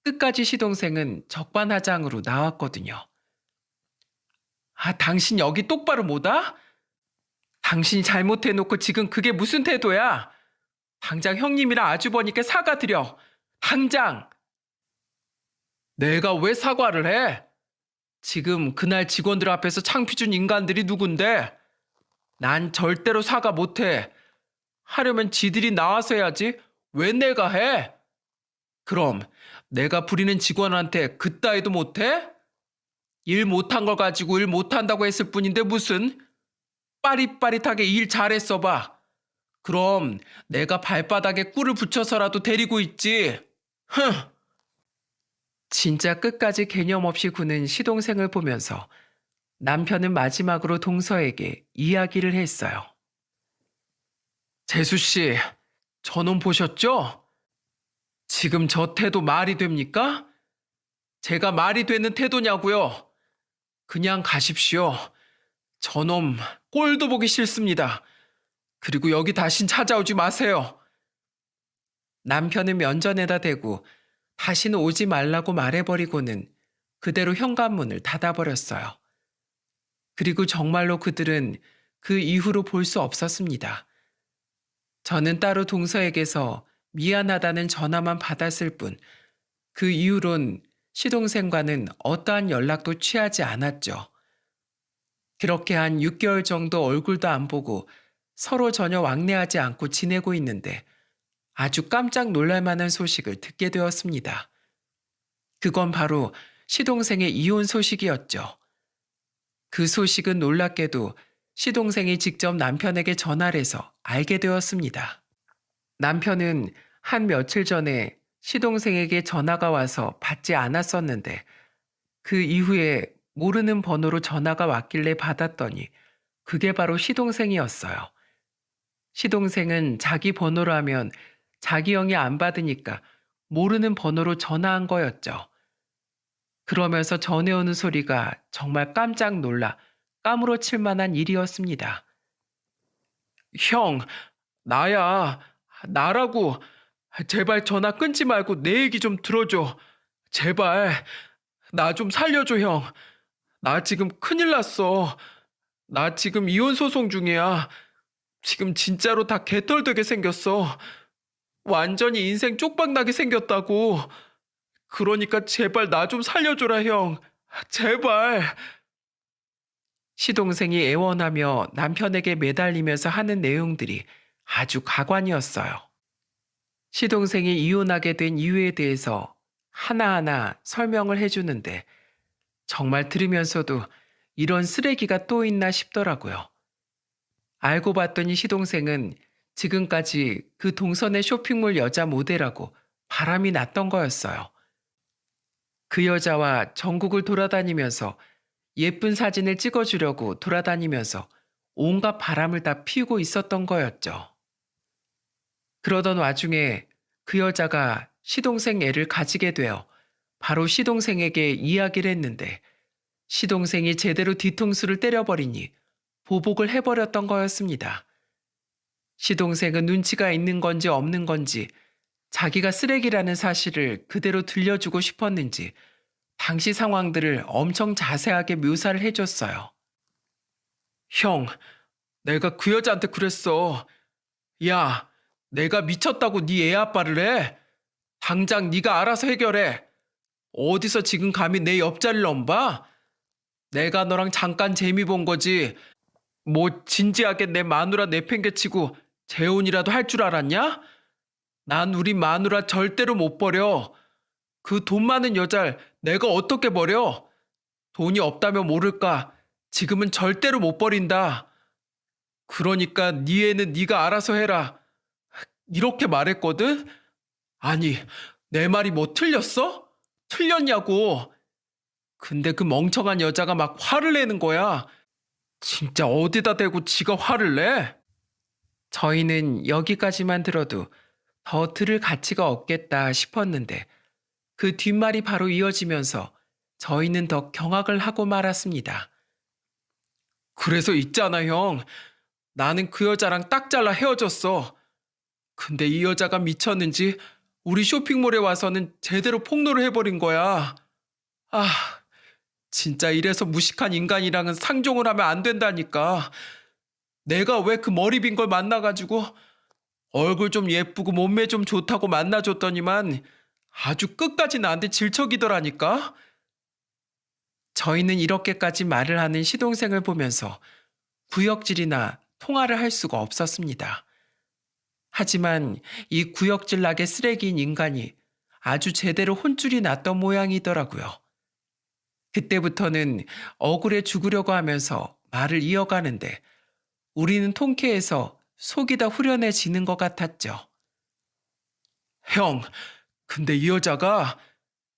끝까지 시동생은 적반하장으로 나왔거든요. 당신 여기 똑바로 못 와? 당신이 잘못해놓고 지금 그게 무슨 태도야? 당장 형님이랑 아주버니께 사과드려. 당장! 내가 왜 사과를 해? 지금 그날 직원들 앞에서 창피 준 인간들이 누군데? 난 절대로 사과 못해. 하려면 지들이 나와서 해야지. 왜 내가 해? 그럼 내가 부리는 직원한테 그따위도 못해? 일 못한 걸 가지고 일 못한다고 했을 뿐인데 무슨? 빠릿빠릿하게 일 잘했어 봐. 그럼 내가 발바닥에 꿀을 붙여서라도 데리고 있지. 흥! 진짜 끝까지 개념 없이 구는 시동생을 보면서 남편은 마지막으로 동서에게 이야기를 했어요. 재수 씨, 저놈 보셨죠? 지금 저 태도 말이 됩니까? 제가 말이 되는 태도냐고요? 그냥 가십시오. 저놈 꼴도 보기 싫습니다. 그리고 여기 다신 찾아오지 마세요. 남편은 면전에다 대고 다시는 오지 말라고 말해버리고는 그대로 현관문을 닫아버렸어요. 그리고 정말로 그들은 그 이후로 볼 수 없었습니다. 저는 따로 동서에게서 미안하다는 전화만 받았을 뿐 그 이후론 시동생과는 어떠한 연락도 취하지 않았죠. 그렇게 한 6개월 정도 얼굴도 안 보고 서로 전혀 왕래하지 않고 지내고 있는데 아주 깜짝 놀랄 만한 소식을 듣게 되었습니다. 그건 바로 시동생의 이혼 소식이었죠. 그 소식은 놀랍게도 시동생이 직접 남편에게 전화를 해서 알게 되었습니다. 남편은 한 며칠 전에 시동생에게 전화가 와서 받지 않았었는데 그 이후에 모르는 번호로 전화가 왔길래 받았더니 그게 바로 시동생이었어요. 시동생은 자기 번호로 하면 자기 형이 안 받으니까 모르는 번호로 전화한 거였죠. 그러면서 전해오는 소리가 정말 깜짝 놀라 까무러칠 만한 일이었습니다. 형, 나야. 나라고. 제발 전화 끊지 말고 내 얘기 좀 들어줘. 제발. 나 좀 살려줘, 형. 나 지금 큰일 났어. 나 지금 이혼 소송 중이야. 지금 진짜로 다 개털되게 생겼어. 완전히 인생 쪽박나게 생겼다고. 그러니까 제발 나 좀 살려줘라, 형. 제발. 시동생이 애원하며 남편에게 매달리면서 하는 내용들이 아주 가관이었어요. 시동생이 이혼하게 된 이유에 대해서 하나하나 설명을 해주는데 정말 들으면서도 이런 쓰레기가 또 있나 싶더라고요. 알고 봤더니 시동생은 지금까지 그 동선의 쇼핑몰 여자 모델하고 바람이 났던 거였어요. 그 여자와 전국을 돌아다니면서 예쁜 사진을 찍어주려고 돌아다니면서 온갖 바람을 다 피우고 있었던 거였죠. 그러던 와중에 그 여자가 시동생 애를 가지게 되어 바로 시동생에게 이야기를 했는데 시동생이 제대로 뒤통수를 때려버리니 보복을 해버렸던 거였습니다. 시동생은 눈치가 있는 건지 없는 건지 자기가 쓰레기라는 사실을 그대로 들려주고 싶었는지 당시 상황들을 엄청 자세하게 묘사를 해줬어요. 형, 내가 그 여자한테 그랬어. 야, 내가 미쳤다고 네 애 아빠를 해? 당장 네가 알아서 해결해. 어디서 지금 감히 내 옆자리를 넘봐? 내가 너랑 잠깐 재미 본 거지. 뭐 진지하게 내 마누라 내팽개치고 재혼이라도 할 줄 알았냐? 난 우리 마누라 절대로 못 버려. 그 돈 많은 여자를 내가 어떻게 버려? 돈이 없다면 모를까. 지금은 절대로 못 버린다. 그러니까 네 애는 네가 알아서 해라. 이렇게 말했거든? 아니, 내 말이 뭐 틀렸어? 틀렸냐고. 근데 그 멍청한 여자가 막 화를 내는 거야. 진짜 어디다 대고 지가 화를 내? 저희는 여기까지만 들어도 더 들을 가치가 없겠다 싶었는데 그 뒷말이 바로 이어지면서 저희는 더 경악을 하고 말았습니다. 그래서 있잖아, 형. 나는 그 여자랑 딱 잘라 헤어졌어. 근데 이 여자가 미쳤는지 우리 쇼핑몰에 와서는 제대로 폭로를 해버린 거야. 아, 진짜 이래서 무식한 인간이랑은 상종을 하면 안 된다니까. 내가 왜 그 머리 빈 걸 만나가지고 얼굴 좀 예쁘고 몸매 좀 좋다고 만나줬더니만 아주 끝까지 나한테 질척이더라니까. 저희는 이렇게까지 말을 하는 시동생을 보면서 구역질이나 통화를 할 수가 없었습니다. 하지만 이 구역질 나게 쓰레기인 인간이 아주 제대로 혼쭐이 났던 모양이더라고요. 그때부터는 억울해 죽으려고 하면서 말을 이어가는데 우리는 통쾌해서 속이 다 후련해지는 것 같았죠. 형, 근데 이 여자가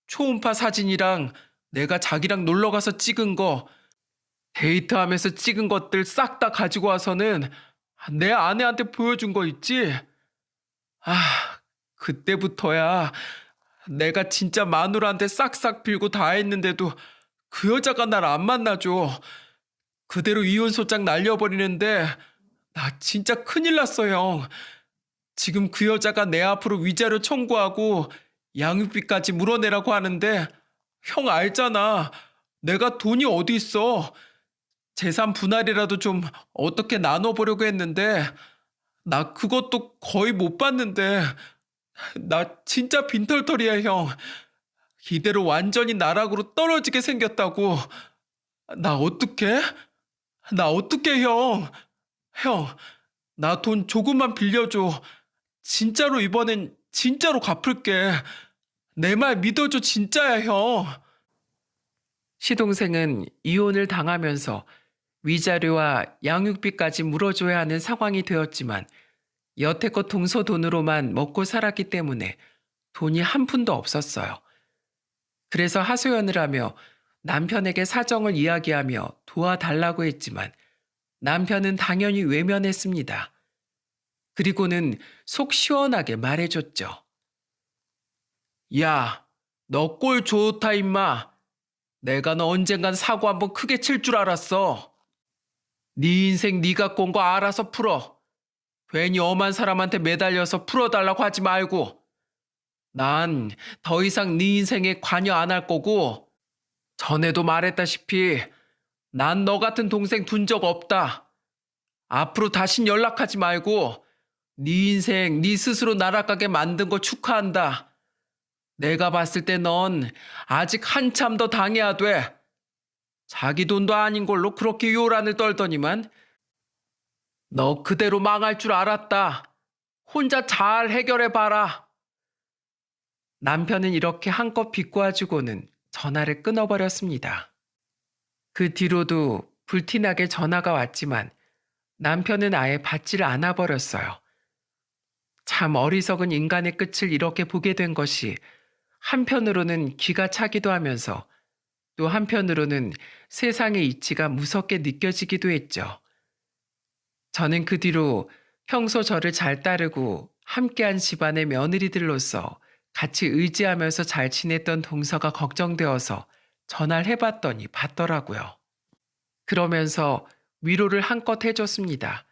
초음파 사진이랑 내가 자기랑 놀러 가서 찍은 거, 데이트하면서 찍은 것들 싹 다 가지고 와서는 내 아내한테 보여준 거 있지? 아, 그때부터야 내가 진짜 마누라한테 싹싹 빌고 다 했는데도 그 여자가 날 안 만나줘. 그대로 이혼소장 날려버리는데 나 진짜 큰일 났어, 형. 지금 그 여자가 내 앞으로 위자료 청구하고 양육비까지 물어내라고 하는데 형 알잖아. 내가 돈이 어디 있어. 재산 분할이라도 좀 어떻게 나눠보려고 했는데 나 그것도 거의 못 받는데 나 진짜 빈털털이야, 형. 이대로 완전히 나락으로 떨어지게 생겼다고. 나 어떡해? 나 어떡해, 형. 형, 나 돈 조금만 빌려줘. 진짜로 이번엔 진짜로 갚을게. 내 말 믿어줘, 진짜야, 형. 시동생은 이혼을 당하면서 위자료와 양육비까지 물어줘야 하는 상황이 되었지만 여태껏 동서돈으로만 먹고 살았기 때문에 돈이 한 푼도 없었어요. 그래서 하소연을 하며 남편에게 사정을 이야기하며 도와달라고 했지만 남편은 당연히 외면했습니다. 그리고는 속 시원하게 말해줬죠. 야, 너 꼴 좋다 임마. 내가 너 언젠간 사고 한번 크게 칠 줄 알았어. 네 인생 네가 꼰 거 알아서 풀어. 괜히 엄한 사람한테 매달려서 풀어달라고 하지 말고. 난 더 이상 네 인생에 관여 안 할 거고 전에도 말했다시피 난 너 같은 동생 둔 적 없다. 앞으로 다신 연락하지 말고 네 인생 네 스스로 날아가게 만든 거 축하한다. 내가 봤을 때 넌 아직 한참 더 당해야 돼. 자기 돈도 아닌 걸로 그렇게 요란을 떨더니만 너 그대로 망할 줄 알았다. 혼자 잘 해결해봐라. 남편은 이렇게 한껏 비꼬아주고는 전화를 끊어버렸습니다. 그 뒤로도 불티나게 전화가 왔지만 남편은 아예 받지를 않아버렸어요. 참 어리석은 인간의 끝을 이렇게 보게 된 것이 한편으로는 기가 차기도 하면서 또 한편으로는 세상의 이치가 무섭게 느껴지기도 했죠. 저는 그 뒤로 평소 저를 잘 따르고 함께한 집안의 며느리들로서 같이 의지하면서 잘 지냈던 동서가 걱정되어서 전화를 해봤더니 받더라고요. 그러면서 위로를 한껏 해줬습니다.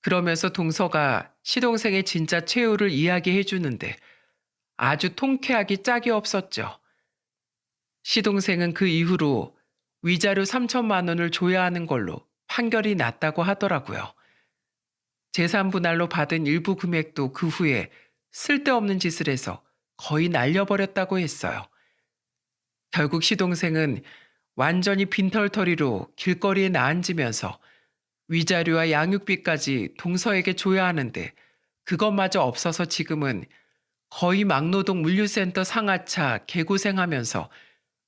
그러면서 동서가 시동생의 진짜 최후를 이야기해 주는데 아주 통쾌하기 짝이 없었죠. 시동생은 그 이후로 위자료 3천만 원을 줘야 하는 걸로 판결이 났다고 하더라고요. 재산 분할로 받은 일부 금액도 그 후에 쓸데없는 짓을 해서 거의 날려버렸다고 했어요. 결국 시동생은 완전히 빈털터리로 길거리에 나앉으면서 위자료와 양육비까지 동서에게 줘야 하는데 그것마저 없어서 지금은 거의 막노동 물류센터 상하차 개고생하면서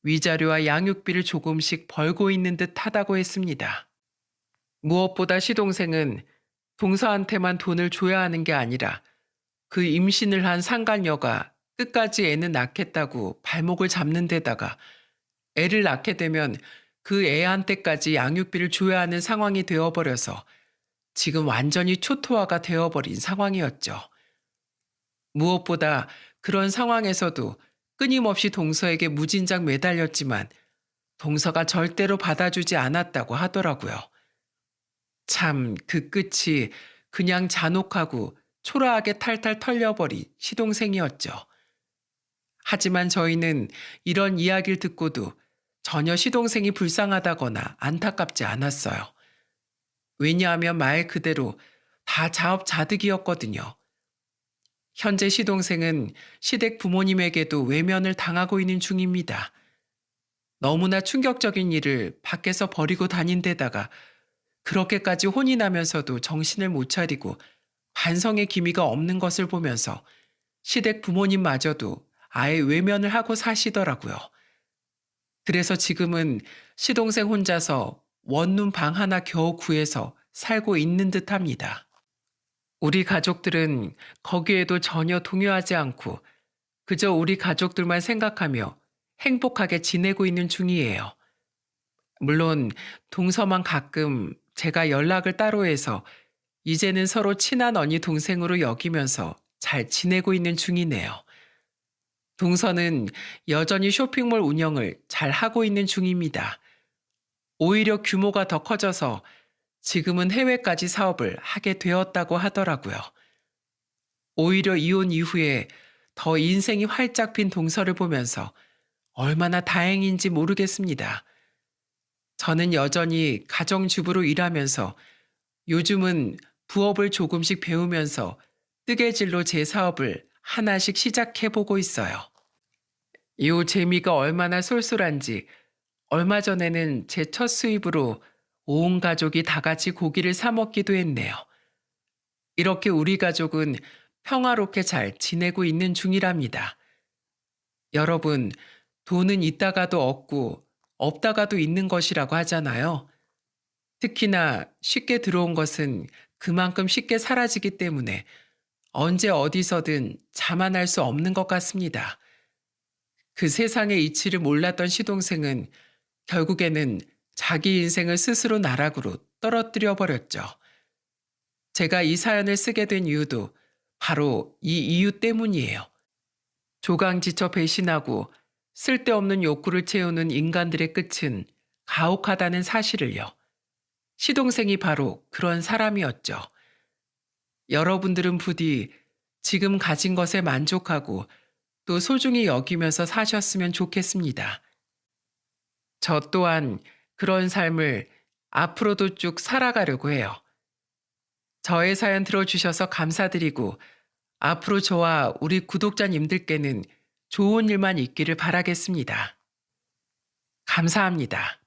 위자료와 양육비를 조금씩 벌고 있는 듯 하다고 했습니다. 무엇보다 시동생은 동서한테만 돈을 줘야 하는 게 아니라 그 임신을 한 상간녀가 끝까지 애는 낳겠다고 발목을 잡는 데다가 애를 낳게 되면 그 애한테까지 양육비를 줘야 하는 상황이 되어버려서 지금 완전히 초토화가 되어버린 상황이었죠. 무엇보다 그런 상황에서도 끊임없이 동서에게 무진장 매달렸지만 동서가 절대로 받아주지 않았다고 하더라고요. 참 그 끝이 그냥 잔혹하고 초라하게 탈탈 털려버린 시동생이었죠. 하지만 저희는 이런 이야기를 듣고도 전혀 시동생이 불쌍하다거나 안타깝지 않았어요. 왜냐하면 말 그대로 다 자업자득이었거든요. 현재 시동생은 시댁 부모님에게도 외면을 당하고 있는 중입니다. 너무나 충격적인 일을 밖에서 벌이고 다닌 데다가 그렇게까지 혼이 나면서도 정신을 못 차리고 반성의 기미가 없는 것을 보면서 시댁 부모님마저도 아예 외면을 하고 사시더라고요. 그래서 지금은 시동생 혼자서 원룸 방 하나 겨우 구해서 살고 있는 듯 합니다. 우리 가족들은 거기에도 전혀 동요하지 않고 그저 우리 가족들만 생각하며 행복하게 지내고 있는 중이에요. 물론 동서만 가끔 제가 연락을 따로 해서 이제는 서로 친한 언니 동생으로 여기면서 잘 지내고 있는 중이네요. 동서는 여전히 쇼핑몰 운영을 잘 하고 있는 중입니다. 오히려 규모가 더 커져서 지금은 해외까지 사업을 하게 되었다고 하더라고요. 오히려 이혼 이후에 더 인생이 활짝 핀 동서를 보면서 얼마나 다행인지 모르겠습니다. 저는 여전히 가정주부로 일하면서 요즘은 부업을 조금씩 배우면서 뜨개질로 제 사업을 하나씩 시작해보고 있어요. 이 재미가 얼마나 쏠쏠한지 얼마 전에는 제 첫 수입으로 온 가족이 다 같이 고기를 사 먹기도 했네요. 이렇게 우리 가족은 평화롭게 잘 지내고 있는 중이랍니다. 여러분, 돈은 있다가도 없고 없다가도 있는 것이라고 하잖아요. 특히나 쉽게 들어온 것은 그만큼 쉽게 사라지기 때문에 언제 어디서든 자만할 수 없는 것 같습니다. 그 세상의 이치를 몰랐던 시동생은 결국에는 자기 인생을 스스로 나락으로 떨어뜨려 버렸죠. 제가 이 사연을 쓰게 된 이유도 바로 이 이유 때문이에요. 조강지쳐 배신하고 쓸데없는 욕구를 채우는 인간들의 끝은 가혹하다는 사실을요. 시동생이 바로 그런 사람이었죠. 여러분들은 부디 지금 가진 것에 만족하고 또 소중히 여기면서 사셨으면 좋겠습니다. 저 또한 그런 삶을 앞으로도 쭉 살아가려고 해요. 저의 사연 들어주셔서 감사드리고 앞으로 저와 우리 구독자님들께는 좋은 일만 있기를 바라겠습니다. 감사합니다.